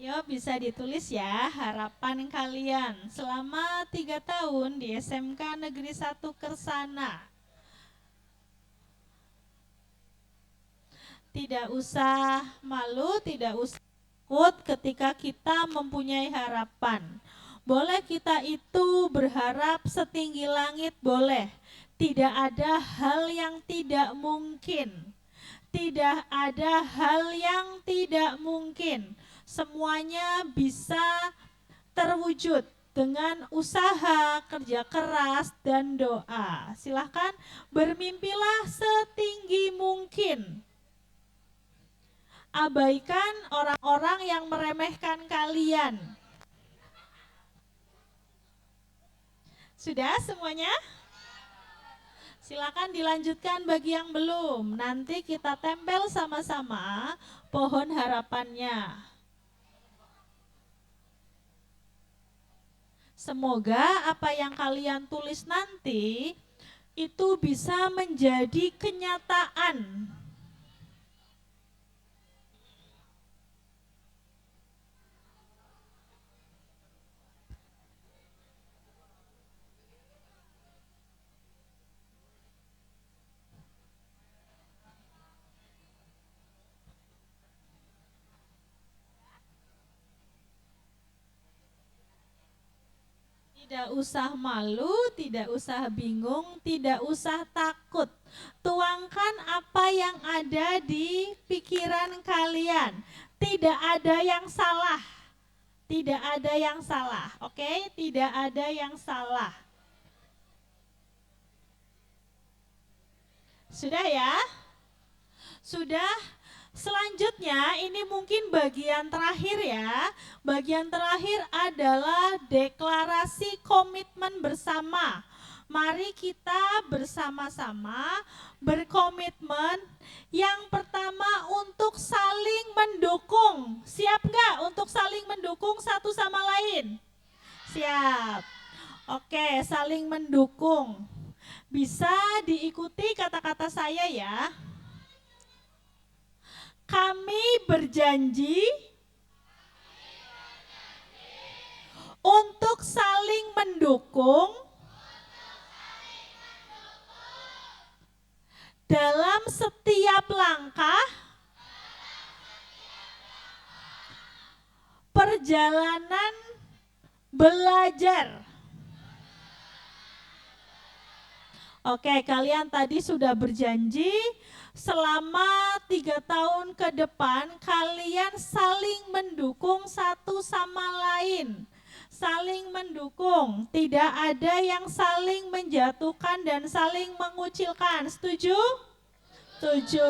Yo, bisa ditulis ya harapan kalian selama 3 tahun di SMK Negeri 1 Kersana. Tidak usah malu, tidak usah takut ketika kita mempunyai harapan. Boleh kita itu berharap setinggi langit, boleh. Tidak ada hal yang tidak mungkin. Tidak ada hal yang tidak mungkin. Semuanya bisa terwujud dengan usaha, kerja keras, dan doa. Silahkan bermimpilah setinggi mungkin. Abaikan orang-orang yang meremehkan kalian. Sudah semuanya? Silakan dilanjutkan bagi yang belum. Nanti kita tempel sama-sama pohon harapannya. Semoga apa yang kalian tulis nanti itu bisa menjadi kenyataan. Tidak usah malu, tidak usah bingung, tidak usah takut. Tuangkan apa yang ada di pikiran kalian. Tidak ada yang salah. Tidak ada yang salah, oke? Tidak ada yang salah. Sudah ya? Sudah Selanjutnya ini mungkin bagian terakhir ya. Bagian terakhir adalah deklarasi komitmen bersama. Mari kita bersama-sama berkomitmen yang pertama untuk saling mendukung. Siap nggak untuk saling mendukung satu sama lain? Siap. Oke, saling mendukung. Bisa diikuti kata-kata saya ya. Kami berjanji untuk saling mendukung dalam setiap langkah perjalanan belajar. Oke, kalian tadi sudah berjanji selama 3 tahun ke depan kalian saling mendukung satu sama lain. Saling mendukung, tidak ada yang saling menjatuhkan dan saling mengucilkan. Setuju? Setuju.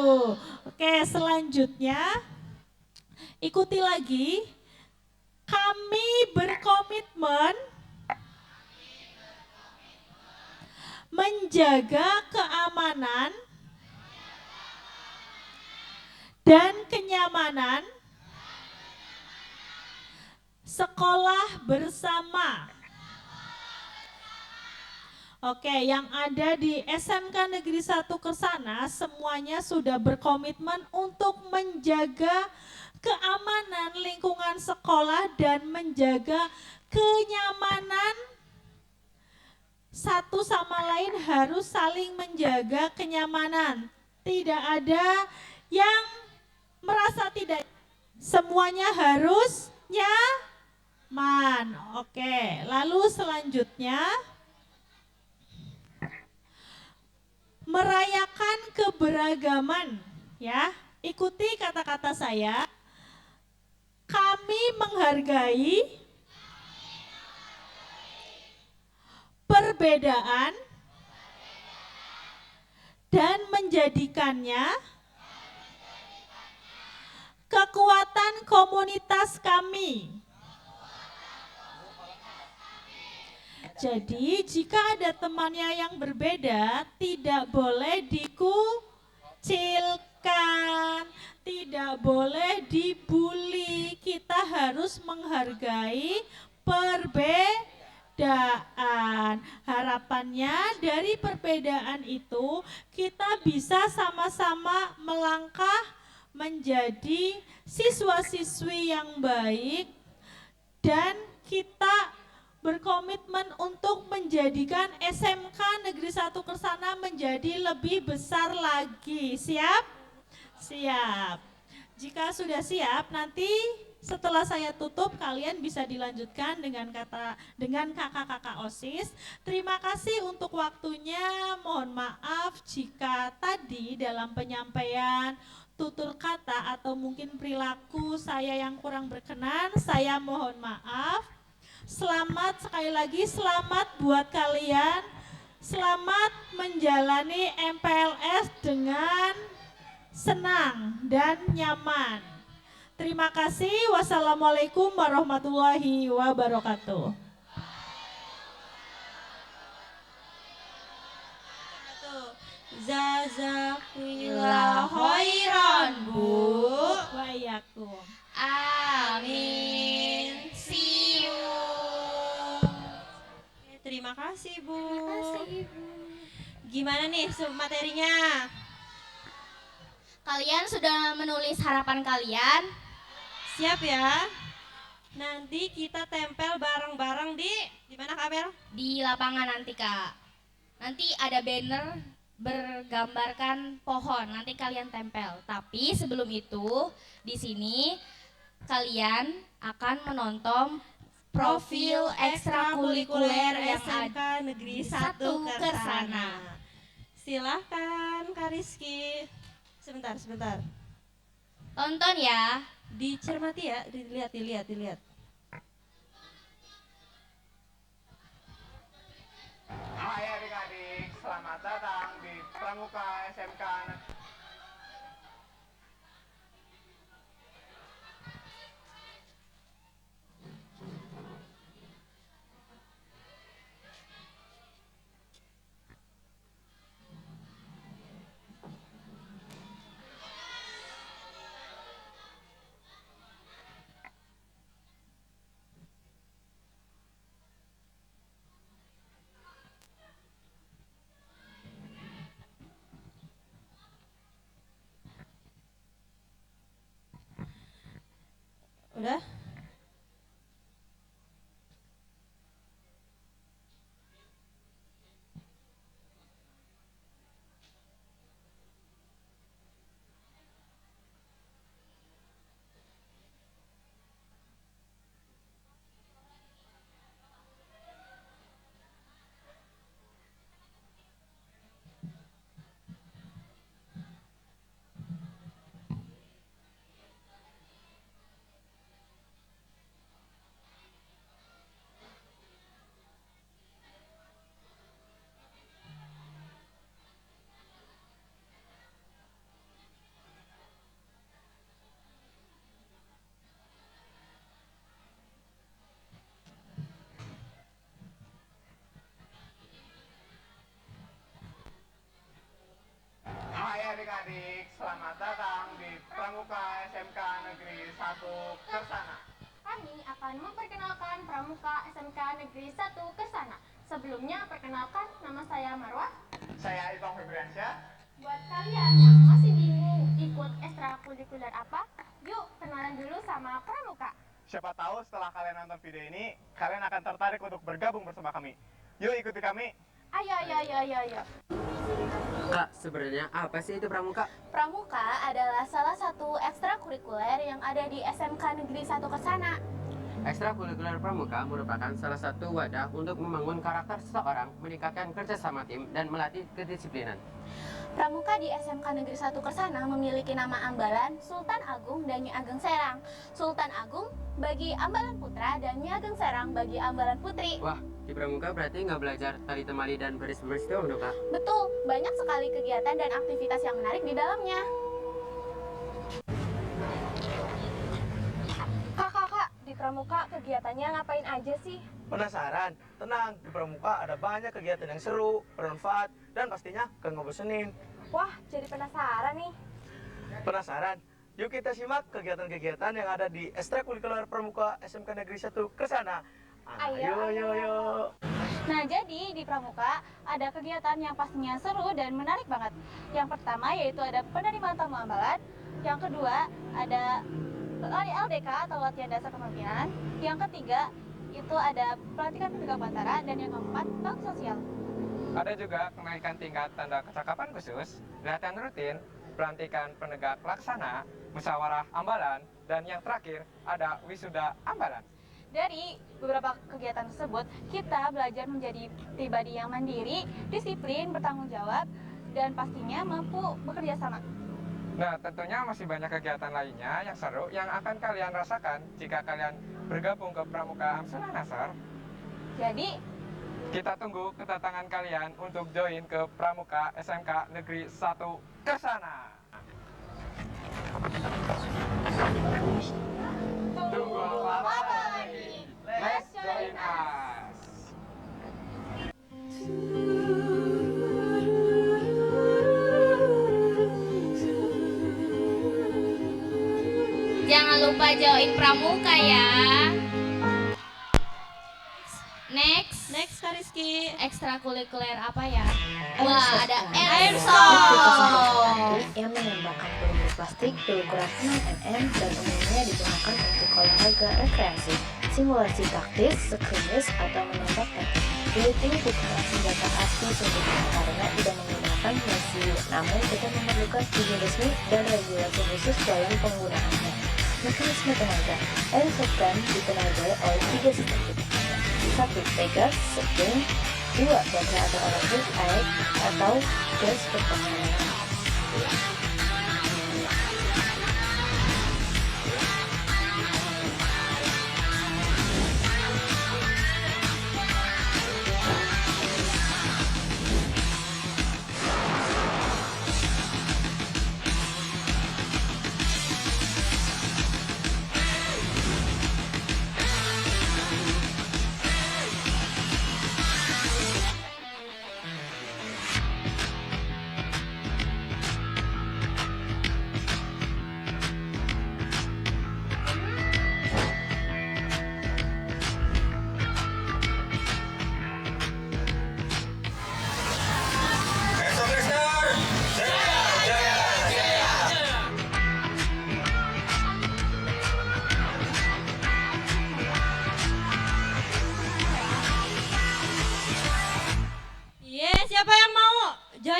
Oke, selanjutnya ikuti lagi. Kami berkomitmen menjaga keamanan dan kenyamanan sekolah bersama. Oke, yang ada di SMK Negeri 1 Kersana semuanya sudah berkomitmen untuk menjaga keamanan lingkungan sekolah dan menjaga kenyamanan. Satu sama lain harus saling menjaga kenyamanan. Tidak ada yang merasa tidak, semuanya harus nyaman. Oke, lalu selanjutnya merayakan keberagaman ya. Ikuti kata-kata saya. Kami menghargai perbedaan dan menjadikannya kekuatan komunitas kami. Jadi jika ada temannya yang berbeda, tidak boleh dikucilkan, tidak boleh dibully. Kita harus menghargai perbedaan. Harapannya dari perbedaan itu kita bisa sama-sama melangkah menjadi siswa-siswi yang baik dan kita berkomitmen untuk menjadikan SMK Negeri 1 Kersana menjadi lebih besar lagi. Siap? Siap. Jika sudah siap, nanti setelah saya tutup kalian bisa dilanjutkan dengan kakak-kakak OSIS. Terima kasih untuk waktunya. Mohon maaf jika tadi dalam penyampaian tutur kata atau mungkin perilaku saya yang kurang berkenan. Saya mohon maaf. Selamat sekali lagi, selamat buat kalian. Selamat menjalani MPLS dengan senang dan nyaman. Terima kasih. Wassalamualaikum warahmatullahi wabarakatuh. Jazakallah khairan, Bu. Wa'alaikum. Amin. See you. Terima kasih, Bu. Terima kasih, Ibu. Gimana nih materinya? Kalian sudah menulis harapan kalian? Siap ya? Nanti kita tempel bareng-bareng di mana, Kak Mel? Di lapangan nanti, Kak. Nanti ada banner bergambarkan pohon, nanti kalian tempel. Tapi sebelum itu, di sini kalian akan menonton profil ekstrakurikuler yang SMK ada Negeri 1 1 Kersana. Kersana. Silahkan Kak Rizky. Sebentar. Tonton ya. Dicermati ya, dilihat. Hai adik-adik, selamat datang di Pramuka SMK. Udah? Hai adik-adik, selamat datang di Pramuka SMK Negeri 1 Kersana. Kami akan memperkenalkan Pramuka SMK Negeri 1 Kersana. Sebelumnya, perkenalkan, nama saya Marwah. Saya Itong Febriansyah. Buat kalian yang masih bingung ikut ekstrakurikuler apa, yuk kenalan dulu sama Pramuka. Siapa tahu setelah kalian nonton video ini, kalian akan tertarik untuk bergabung bersama kami. Yuk ikuti kami. Ayo. Kak, sebenarnya apa sih itu pramuka? Pramuka adalah salah satu ekstrakurikuler yang ada di SMK Negeri 1 Kersana. Ekstrakurikuler pramuka merupakan salah satu wadah untuk membangun karakter seseorang, meningkatkan kerjasama tim, dan melatih kedisiplinan. Pramuka di SMK Negeri 1 Kersana memiliki nama ambalan Sultan Agung dan Nyi Ageng Serang. Sultan Agung bagi ambalan putra dan Nyi Ageng Serang bagi ambalan putri. Wah, di pramuka berarti nggak belajar tali temali dan baris-baris doang dong, Kak? Betul, banyak sekali kegiatan dan aktivitas yang menarik di dalamnya. Kak, di Pramuka kegiatannya ngapain aja sih? Penasaran? Tenang, di Pramuka ada banyak kegiatan yang seru, bermanfaat, dan pastinya gak ngebosenin. Wah, jadi penasaran nih. Penasaran? Yuk kita simak kegiatan-kegiatan yang ada di ekstrakurikuler Pramuka SMK Negeri 1 Kersana. Ayo. Nah, jadi di Pramuka ada kegiatan yang pastinya seru dan menarik banget. Yang pertama yaitu ada penerimaan tamu ambalan. Yang kedua ada LDK atau latihan dasar kepemimpinan. Yang ketiga itu ada pelatihan penegak bantara, dan yang keempat bank sosial. Ada juga kenaikan tingkat tanda kecakapan khusus, latihan rutin, pelantikan penegak laksana, musyawarah ambalan, dan yang terakhir ada wisuda ambalan. Dari beberapa kegiatan tersebut, kita belajar menjadi pribadi yang mandiri, disiplin, bertanggung jawab, dan pastinya mampu bekerja sama. Nah, tentunya masih banyak kegiatan lainnya yang seru yang akan kalian rasakan jika kalian bergabung ke Pramuka Amsunan Nasar. Jadi, kita tunggu kedatangan kalian untuk join ke Pramuka SMK Negeri 1 Kersana. Tunggu apa lagi? Let's join us. Jangan lupa join Pramuka ya. Next Kak Rizky. ekstrakurikuler apa ya? Wah, ada Airsoft yang mengembangkan peluru plastik berukuran 6 mm dan umumnya digunakan untuk olahraga rekreasi, simulasi taktis, skirmish, atau menembak target. Ini bukanlah senjata asli sesungguhnya karena tidak menggunakan mesin, namun kita memerlukan izin resmi dan regulasi khusus dalam penggunaannya. Mekanisme tenaga Airsoft gun ditenagai oleh 3 sistem utama. 1. Pegas, spring. 2. Baja atau elektrik air atau gas pertahanan.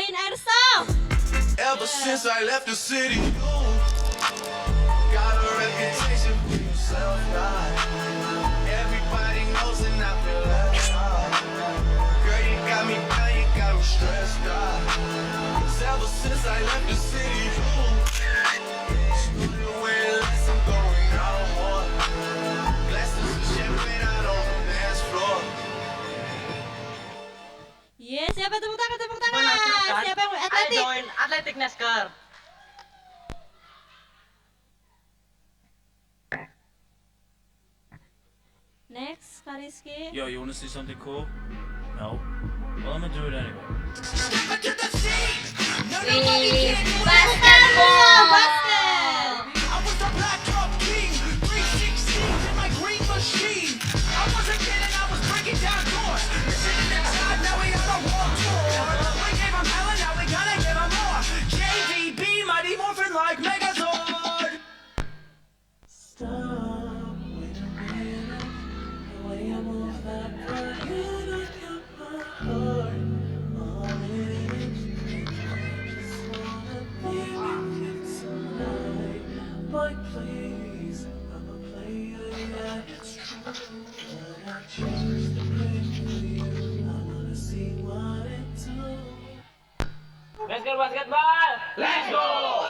bawain airsoft. Ever since I left the city, got a reputation for self-guide. Everybody knows and I feel left out. Girl, you got me down, you got me stressed out. 'Cause ever since I left the city, stood away less, I'm going out more. Glasses of champagne out on the dance floor. Yes, siapa tepuk tangan, tepuk tangan. Menakjubkan. Siapa yang I atletik? join Atletik NASCAR. Next, Kariski. Yo, you wanna see something cool? No? Well, I'm gonna do it anyway. Basketball, basket. I was the black cup king, 316 in my green machine. I was a kid and I was breaking down doors. Sitting inside, now we on a world tour. We gave him hell and now we gonna give him more. JVB, Mighty Morphin like Megazord. Stop, wait a minute. The way I move that part, you don't get my heart. All it is, just wanna be with you tonight. Boy, please, I'm a player, yeah, it's true. But I choose to play for you. I wanna see what it do. Let's go basketball. Let's go.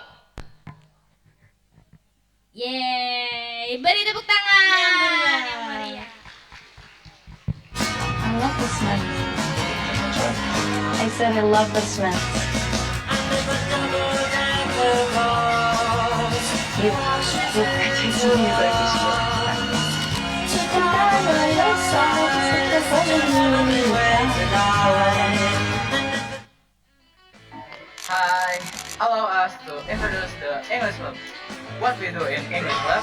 Yeay, beri tepuk tangan yang meriah. I love this man. I said I love this man. Yuk aja sini bagus ya. Hi, allow us to introduce the English Club. What we do in English Club?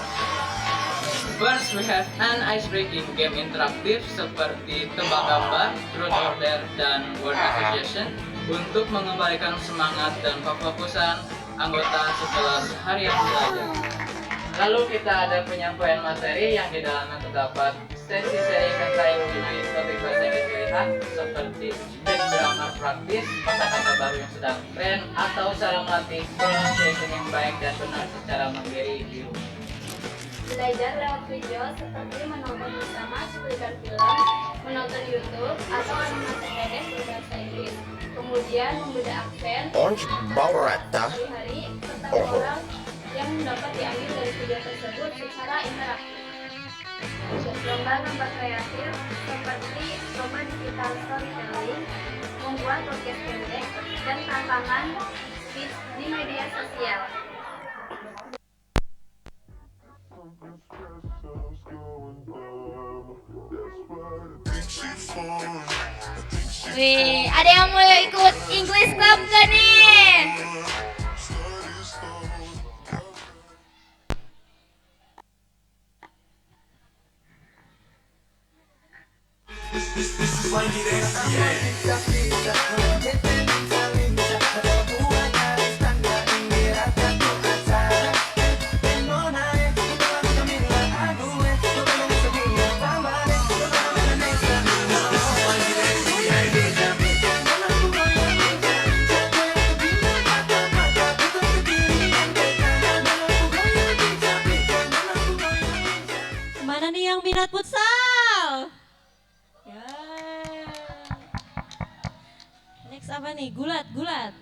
First, we have an ice-breaking game interaktif seperti tebak gambar, truth or dare, dan word association untuk mengembalikan semangat dan kefokusan anggota setelah seharian belajar. Lalu kita ada penyampaian materi yang di dalamnya terdapat sesi-sesi tentang mengenai topik bahasa Inggris pilihan seperti basic grammar praktis, kata-kata baru yang sedang tren, atau cara melatih pronunciation yang baik dan benar secara mandiri di rumah. Belajar lewat video seperti menonton bersama cuplikan film, menonton YouTube, atau animasi pendek berbahasa Inggris. Kemudian membedah aksen, hari-hari, serta orang yang dapat diambil dari video tersebut secara interaktif. Lomba-lomba kreatif seperti lomba digital storytelling, membuat podcast pendek, dan tantangan speech di media sosial. Wih, ada yang mau ikut English Club gak nih? Mana nih yang minat futsal? Ya. Next apa nih? Gulat, gulat.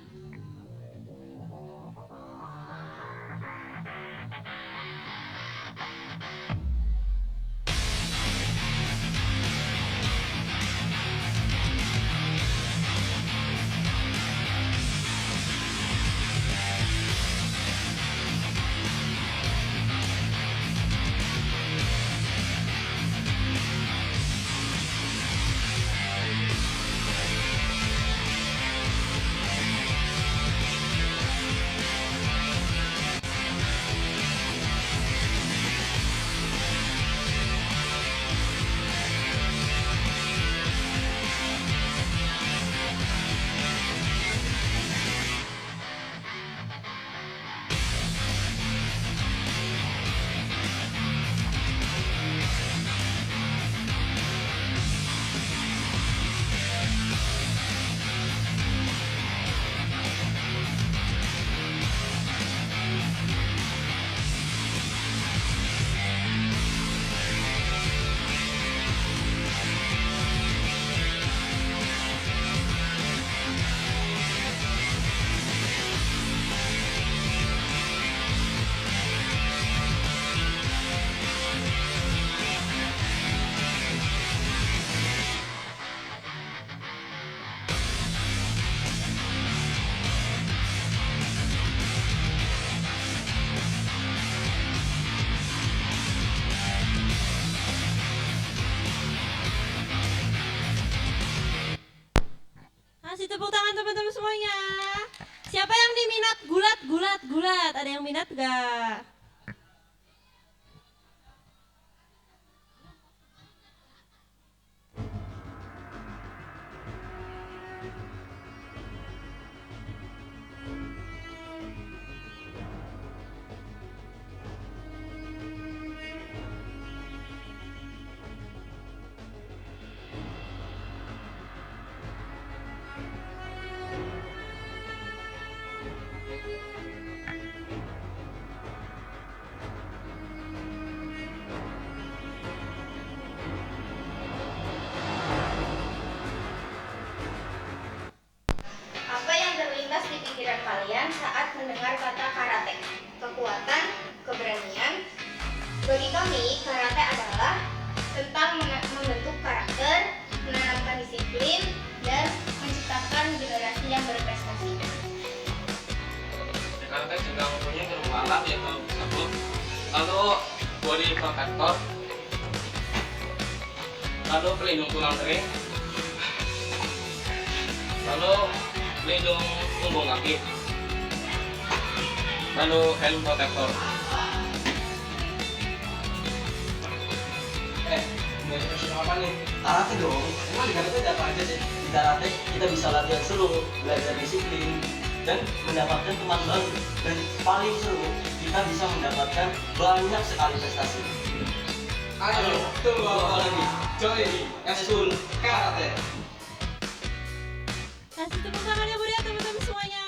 semuanya. Siapa yang diminat gulat? Ada yang minat gak? Apa yang terlintas di pikiran kalian saat mendengar kata karate? Kekuatan, keberanian. Bagi kami, karate adalah tentang membentuk karakter, menanamkan disiplin, dan menciptakan generasi yang berprestasi. Karate juga mempunyai beberapa alat yang tersebut, lalu body protector, lalu pelindung tulang kering, lalu pelindung punggung kaki, lalu helm protector. Mau apa nih? Karate dong. Emang di karate ada apa aja sih? Di karate kita bisa latihan seru, belajar disiplin, dan mendapatkan teman baru. Dan paling seru, kita bisa mendapatkan banyak sekali prestasi. Ayo, tunggu apa lagi? Join Eskul Karate. Kasih tepuk tangannya buat teman-teman semuanya.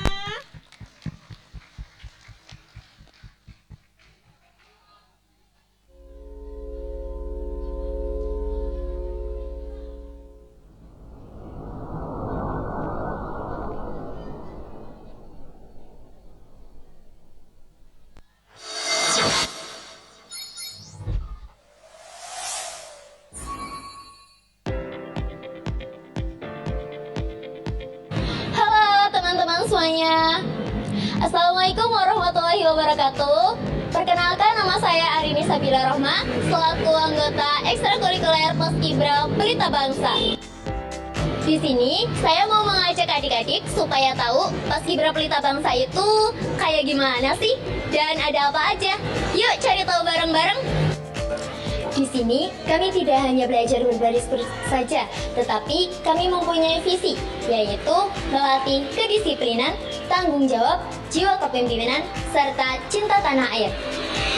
Halo teman-teman semuanya. Assalamualaikum warahmatullahi wabarakatuh. Perkenalkan, nama saya Arini Sabila Rohma, selaku anggota ekstrakurikuler Paskibra Pelita Bangsa. Di sini saya mau mengajak adik-adik supaya tahu Paskibra Pelita Bangsa itu kayak gimana sih dan ada apa aja. Yuk cari tahu bareng-bareng. Di sini kami tidak hanya belajar berbaris saja, tetapi kami mempunyai visi, yaitu melatih kedisiplinan, tanggung jawab, jiwa kepemimpinan, serta cinta tanah air.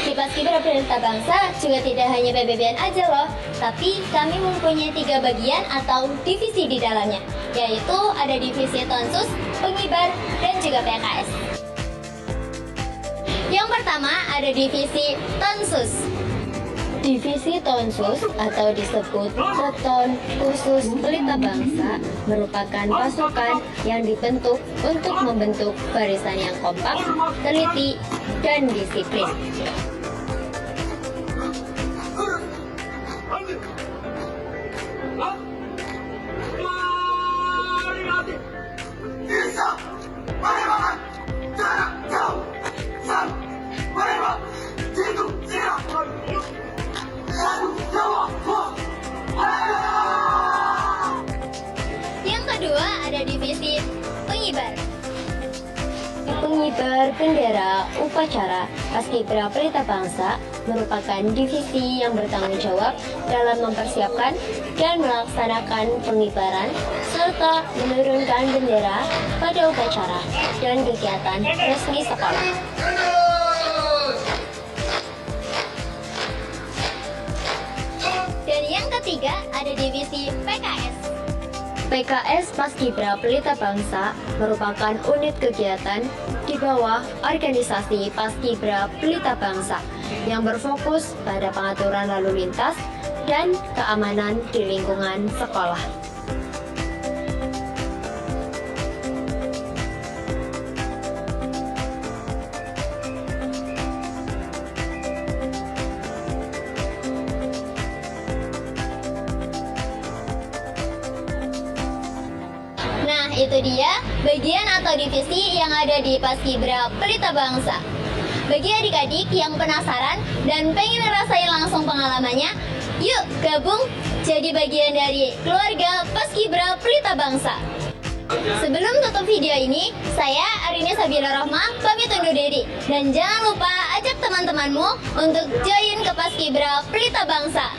Di Paskibra Pelita Bangsa juga tidak hanya PBBN aja loh, tapi kami mempunyai 3 bagian atau divisi di dalamnya, yaitu ada divisi Tonsus, Pengibar, dan juga PKS. Yang pertama ada divisi Tonsus. Divisi Tonsus atau disebut Peton Khusus Pelita Bangsa merupakan pasukan yang dibentuk untuk membentuk barisan yang kompak, teliti, dan disiplin. Yang kedua ada divisi Pengibar. Pengibar bendera upacara Paskibra Pelita Bangsa merupakan divisi yang bertanggung jawab dalam mempersiapkan dan melaksanakan pengibaran serta menurunkan bendera pada upacara dan kegiatan resmi sekolah. Dan yang ketiga ada divisi PKS. PKS Paskibra Pelita Bangsa merupakan unit kegiatan di bawah organisasi Paskibra Pelita Bangsa yang berfokus pada pengaturan lalu lintas dan keamanan di lingkungan sekolah. Nah, itu dia bagian atau divisi yang ada di Paskibra Pelita Bangsa. Bagi adik-adik yang penasaran dan pengen ngerasain langsung pengalamannya, yuk gabung jadi bagian dari keluarga Paskibra Pelita Bangsa. Sebelum tutup video ini, saya Arini Sabila Rohma pamit undur diri. Dan jangan lupa ajak teman-temanmu untuk join ke Paskibra Pelita Bangsa.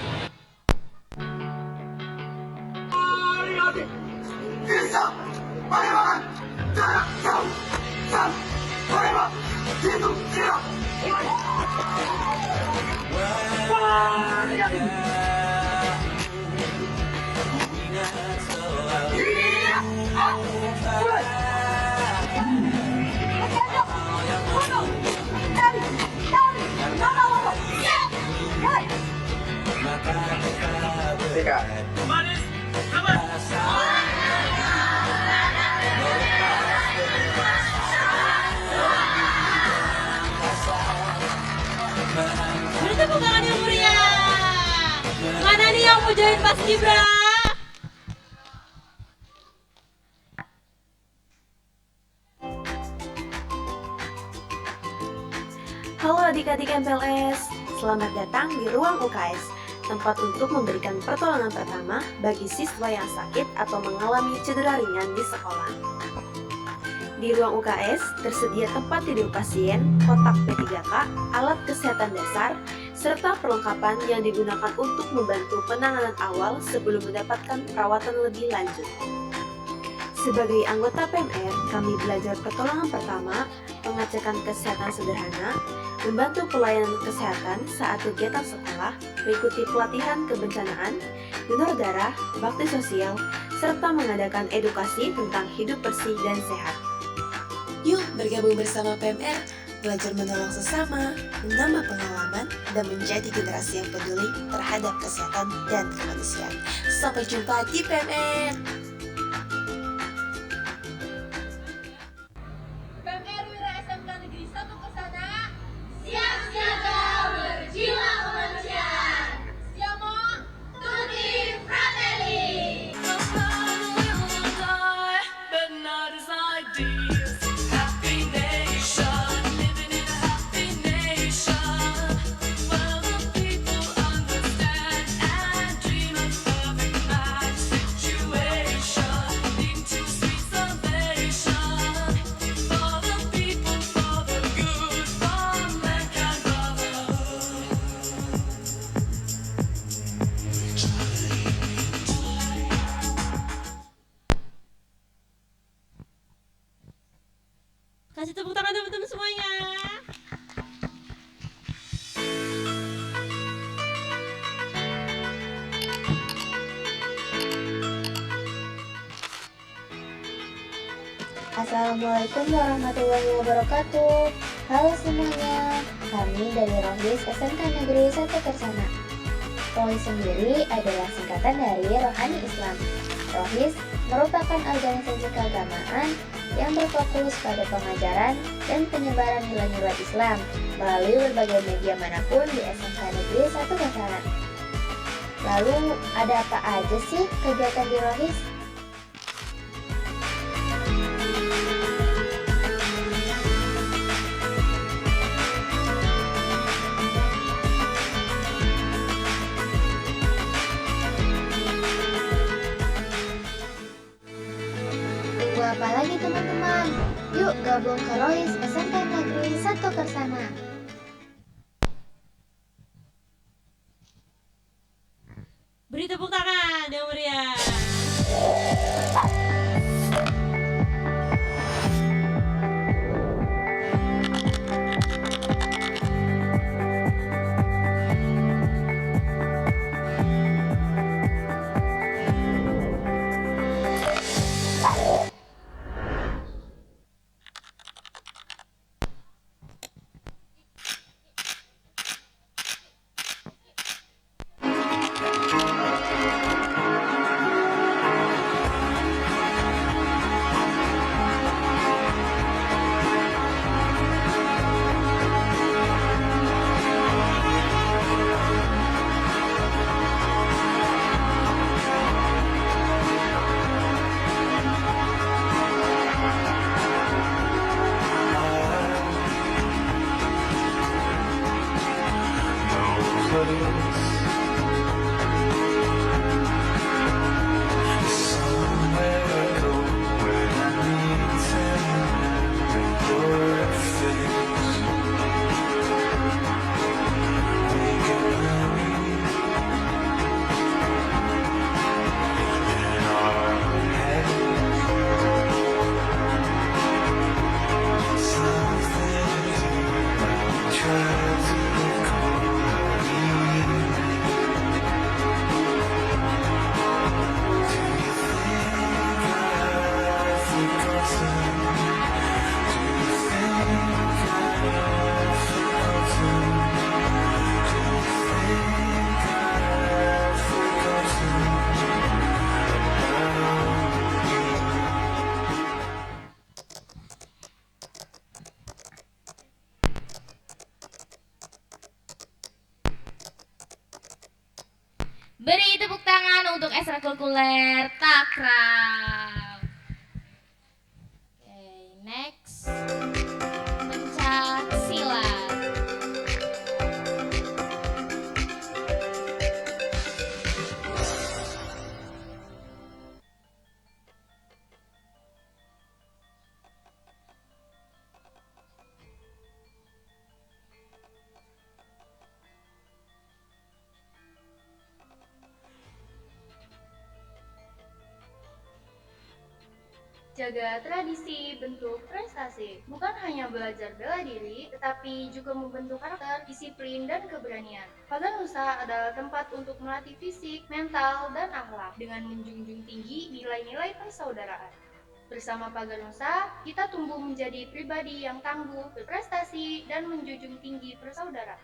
Beri tepuk tangan yang meriah. Mana nih yang mau join Paskibra? Halo adik-adik MPLS, selamat datang di Ruang UKS, tempat untuk memberikan pertolongan pertama bagi siswa yang sakit atau mengalami cedera ringan di sekolah. Di ruang UKS tersedia tempat tidur pasien, kotak P3K, alat kesehatan dasar, serta perlengkapan yang digunakan untuk membantu penanganan awal sebelum mendapatkan perawatan lebih lanjut. Sebagai anggota PMR, kami belajar pertolongan pertama, pengecekan kesehatan sederhana, membantu pelayanan kesehatan saat kegiatan sekolah, mengikuti pelatihan kebencanaan, donor darah, bakti sosial, serta mengadakan edukasi tentang hidup bersih dan sehat. Yuk bergabung bersama PMR, belajar menolong sesama, menambah pengalaman, dan menjadi generasi yang peduli terhadap kesehatan dan kemanusiaan. Sampai jumpa di PMR! PMR Wira SMK Negeri 1 Kersana, siap siaga berjiwa kemanusiaan. Siamo tutti fratelli. Kasih tepuk tangan teman-teman semuanya. Assalamualaikum warahmatullahi wabarakatuh. Halo semuanya, kami dari Rohis SMK Negeri 1 Kersana. Rohis sendiri adalah singkatan dari Rohani Islam. Rohis merupakan organisasi keagamaan yang berfokus pada pengajaran dan penyebaran nilai-nilai Islam melalui berbagai media manapun di SMK Negeri 1 Kersana. Lalu ada apa aja sih kegiatan di Rohis? Apa lagi teman-teman? Yuk gabung ke Rohis SMK Negeri 1 Kersana. Beri tepuk tangan yang meriah. Somewhere I go where Beri tepuk tangan untuk ekstrakurikuler takraw. Oke, next. Pencak silat. Jaga tradisi, bentuk prestasi. Bukan hanya belajar bela diri, tetapi juga membentuk karakter, disiplin, dan keberanian. Pagar Nusa adalah tempat untuk melatih fisik, mental, dan akhlak dengan menjunjung tinggi nilai-nilai persaudaraan. Bersama Pagar Nusa, kita tumbuh menjadi pribadi yang tangguh, berprestasi, dan menjunjung tinggi persaudaraan.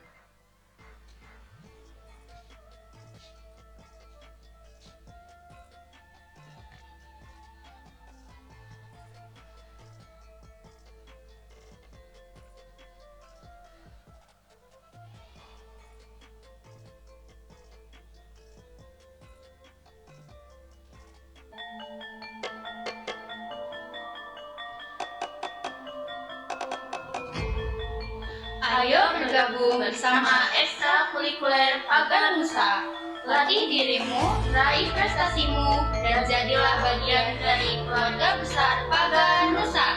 Ayo bergabung bersama ekstrakurikuler Pagar Nusa. Latih dirimu, raih prestasimu, dan jadilah bagian dari keluarga besar Pagar Nusa.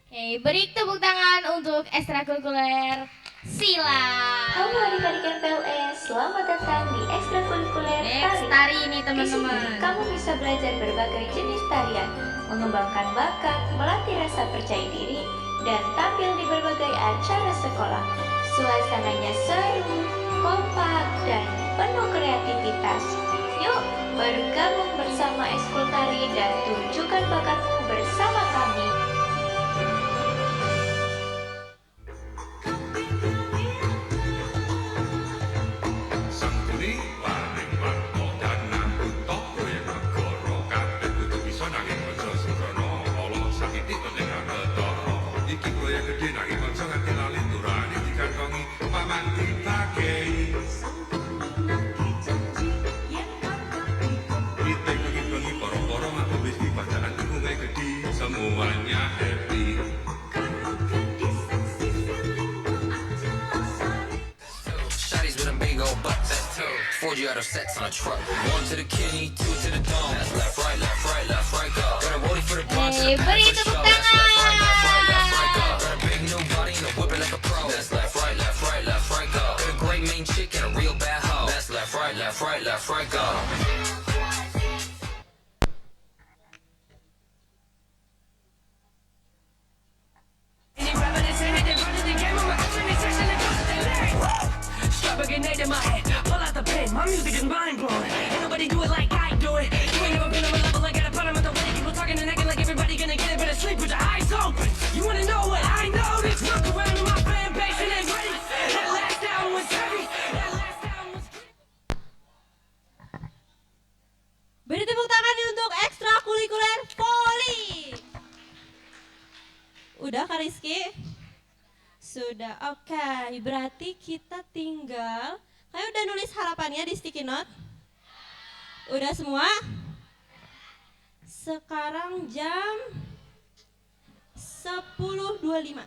Oke, beri tepuk tangan untuk ekstrakurikuler silat. Halo adik-adik MPLS, selamat datang di ekstrakurikuler Tari ini Di sini, teman-teman. kamu bisa belajar berbagai jenis tarian, mengembangkan bakat, melatih rasa percaya diri, dan tampil di berbagai acara sekolah. Suasananya seru, kompak, dan penuh kreativitas. Yuk, bergabung bersama ekskul tari dan tunjukkan bakatmu bersama kami. Semuanya happy. 40 out of sets on a truck. 1 to the kidney, 2 to the dome. That's left, right, left, right, left, right, go. Got a rollie for the bronze, Hey, beri tepuk tangan. got a big new body and a whip it like a pro. That's left, right, left, right, left, right, go. Got a great main chick and a real bad hoe. That's left, right, left, right, left, right, go. Grenade in my head, pull out the pen. My music is mind blowing. Ain't nobody do it like I do it. You ain't never been on a level like I put 'em at the way. People talking and acting like everybody gonna get it, better sleep with your eyes open. You wanna know what I noticed? Look around in my fan base and they ready. That last album was heavy. That last album was. Beri tepuk tangan nih untuk ekstrakurikuler Poli. Udah Kak Rizky? Sudah, oke. Berarti kita tinggal, kalian udah nulis harapannya di sticky note? Udah semua? Sekarang jam 10.25. 5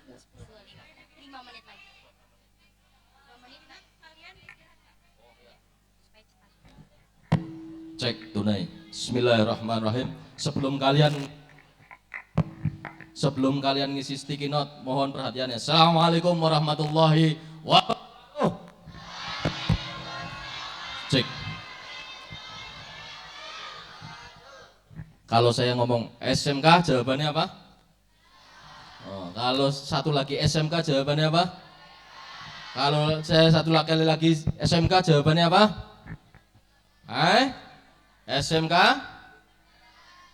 menit lagi. Cek tunai. Bismillahirrahmanirrahim. Sebelum kalian ngisi sticky note, mohon perhatiannya. Assalamualaikum warahmatullahi wabarakatuh. Cek. Kalau saya ngomong SMK, jawabannya apa? Oh, kalau satu lagi SMK, jawabannya apa? Kalau saya satu lagi SMK, jawabannya apa? SMK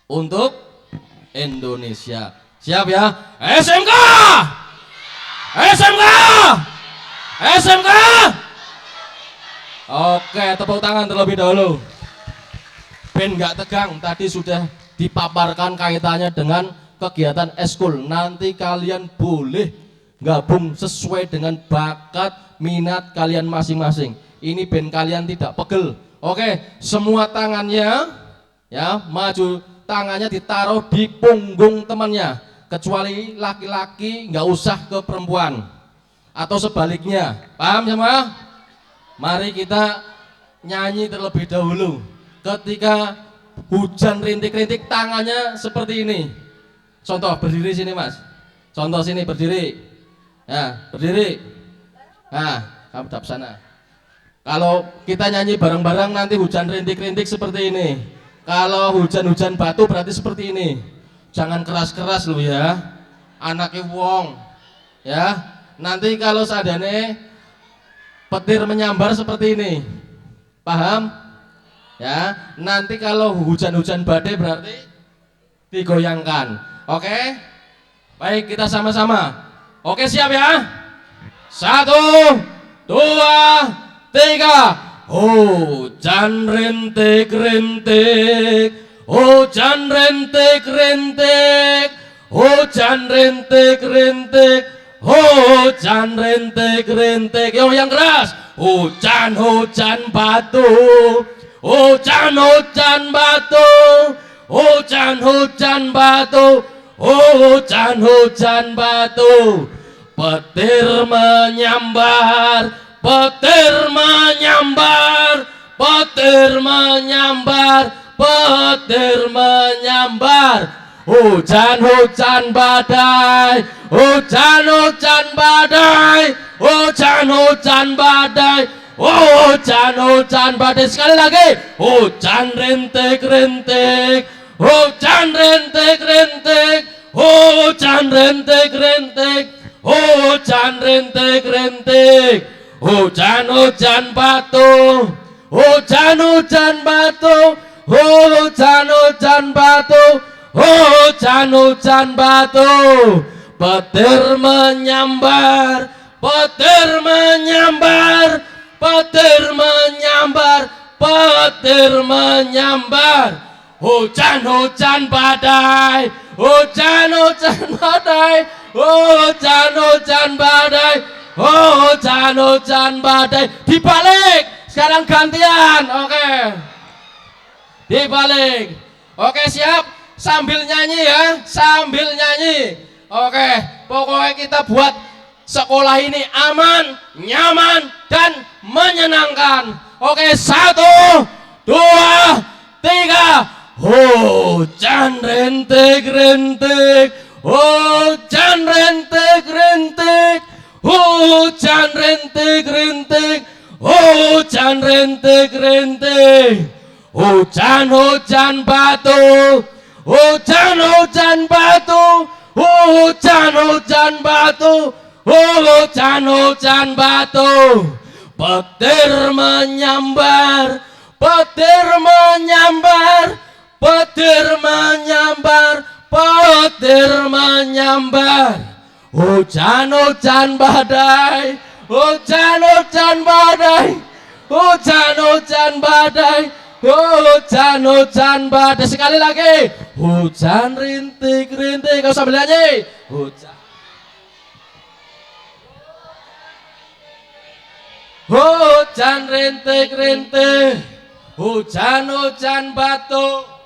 untuk Indonesia. Siap ya? SMK! SMK! SMK! Oke, tepuk tangan terlebih dahulu. Ben nggak tegang, tadi sudah dipaparkan kaitannya dengan kegiatan eskul. Nanti kalian boleh gabung sesuai dengan bakat minat kalian masing-masing. Ini ben kalian tidak pegel. Oke, semua tangannya ya maju, tangannya ditaruh di punggung temannya. Kecuali laki-laki nggak usah ke perempuan. Atau sebaliknya. Paham semua? Mari kita nyanyi terlebih dahulu. Ketika hujan rintik-rintik tangannya seperti ini. Contoh berdiri sini Mas. Contoh sini berdiri. Ya, berdiri. Nah, kamu dap sana. Kalau kita nyanyi bareng-bareng nanti hujan rintik-rintik seperti ini. Kalau hujan-hujan batu berarti seperti ini. Jangan keras-keras lu ya. Anaknya wong. Ya. Nanti kalau seadanya petir menyambar seperti ini. Paham? Ya. Nanti kalau hujan-hujan badai berarti digoyangkan. Oke? Baik, kita sama-sama. Oke, siap ya? 1, 2, 3. Hujan rintik-rintik, hujan rintik-rintik, hujan rintik-rintik, hujan rintik-rintik. Yang keras. Hujan-hujan batu, hujan-hujan batu, hujan-hujan batu, hujan-hujan batu. Petir menyambar, petir menyambar, petir menyambar, petir menyambar. Hujan-hujan badai, hujan-hujan badai, hujan-hujan badai, hujan-hujan badai. Sekali lagi. Hujan rintik-rintik, hujan rintik-rintik, hujan rintik-rintik, hujan rintik-rintik. Hujan-hujan batu, hujan-hujan batu, hujan-hujan batu, hujan-hujan batu. Petir menyambar, petir menyambar, petir menyambar, petir menyambar. Hujan-hujan badai, hujan-hujan badai, hujan-hujan badai, hujan-hujan badai. Dibalik. Sekarang gantian. Oke. Dibalik. Oke, siap. Sambil nyanyi ya, sambil nyanyi. Oke, pokoknya kita buat sekolah ini aman, nyaman, dan menyenangkan. Oke, 1, 2, 3. Hujan rintik-rintik, hujan rintik-rintik, hujan rintik-rintik, hujan rintik-rintik. Hujan-hujan batu, hujan-hujan batu, hujan-hujan batu, hujan-hujan batu. Petir menyambar, petir menyambar, petir menyambar, petir menyambar. Hujan-hujan badai, hujan-hujan badai, hujan-hujan badai, hujan-hujan badai. Sekali lagi. Hujan rintik-rintik. Kau sambil nyanyi. Hujan rintik-rintik, hujan-hujan batu.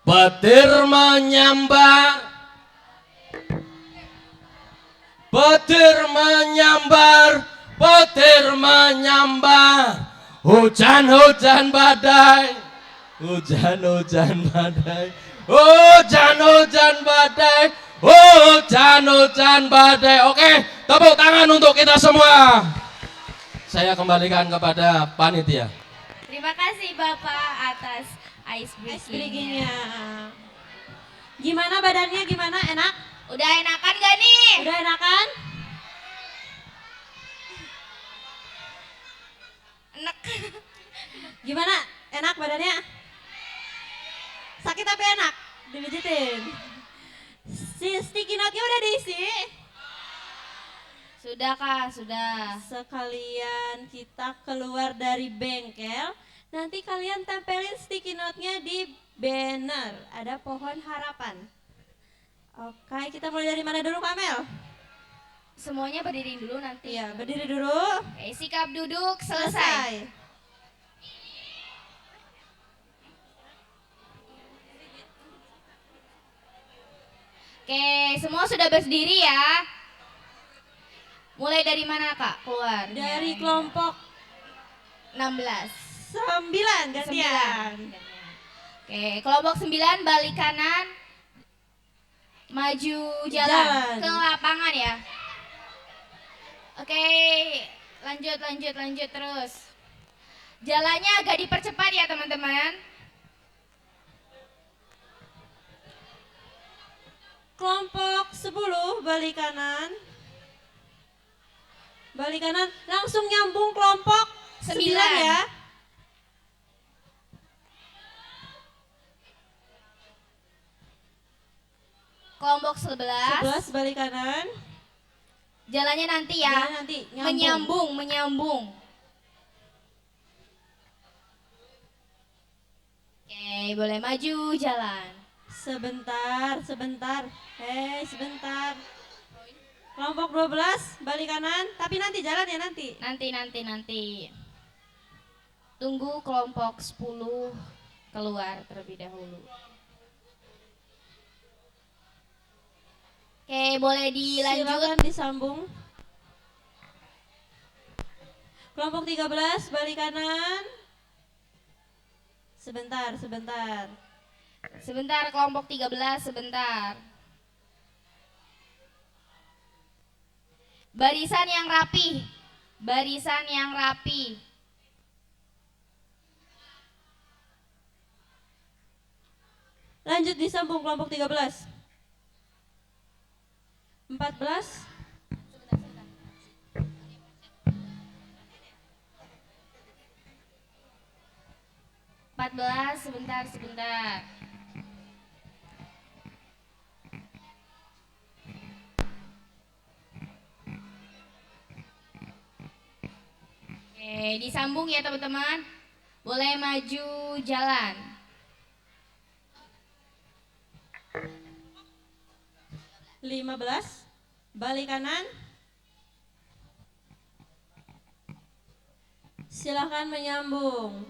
Petir menyambar, petir menyambar, petir menyambar. Hujan-hujan badai, hujan-hujan badai, hujan-hujan badai, hujan-hujan badai. Oke, tepuk tangan untuk kita semua. Saya kembalikan kepada panitia. Terima kasih Bapak atas ice breaking-nya. Gimana badannya, gimana? Enak? Udah enakan gak nih? Udah enakan? Enak. Gimana? Enak badannya? Sakit tapi enak? Dipijitin? Si sticky note-nya udah diisi? Sudah Kak, sudah. Sekalian kita keluar dari bengkel, nanti kalian tempelin sticky note-nya di banner. Ada pohon harapan. Oke, kita mulai dari mana dulu, Kak Mel? Semuanya berdiri dulu nanti. Iya, berdiri dulu. Oke, sikap duduk selesai. Oke, semua sudah berdiri ya. Mulai dari mana, Kak? Keluar. Dari kelompok 16. 9 gantian. Oke, kelompok 9 balik kanan. Maju jalan ke lapangan ya. Oke, lanjut terus. Jalannya agak dipercepat ya, teman-teman. Kelompok 10 balik kanan. Balik kanan langsung nyambung kelompok 9 ya. Kelompok 11 balik kanan. Jalannya nanti ya. Jalannya nanti nyambung. Menyambung. Oke, boleh maju jalan. Sebentar. Sebentar. Kelompok 12 balik kanan, tapi nanti jalan ya nanti. Nanti. Tunggu kelompok 10 keluar terlebih dahulu. Oke, boleh dilanjut. Silakan disambung. Kelompok 13 balik kanan. Sebentar. Sebentar kelompok 13, sebentar. Barisan yang rapi. Lanjut disambung kelompok 13. 14. Sebentar. Oke, disambung ya teman-teman. Boleh maju jalan. Lima belas balik kanan. Silakan menyambung.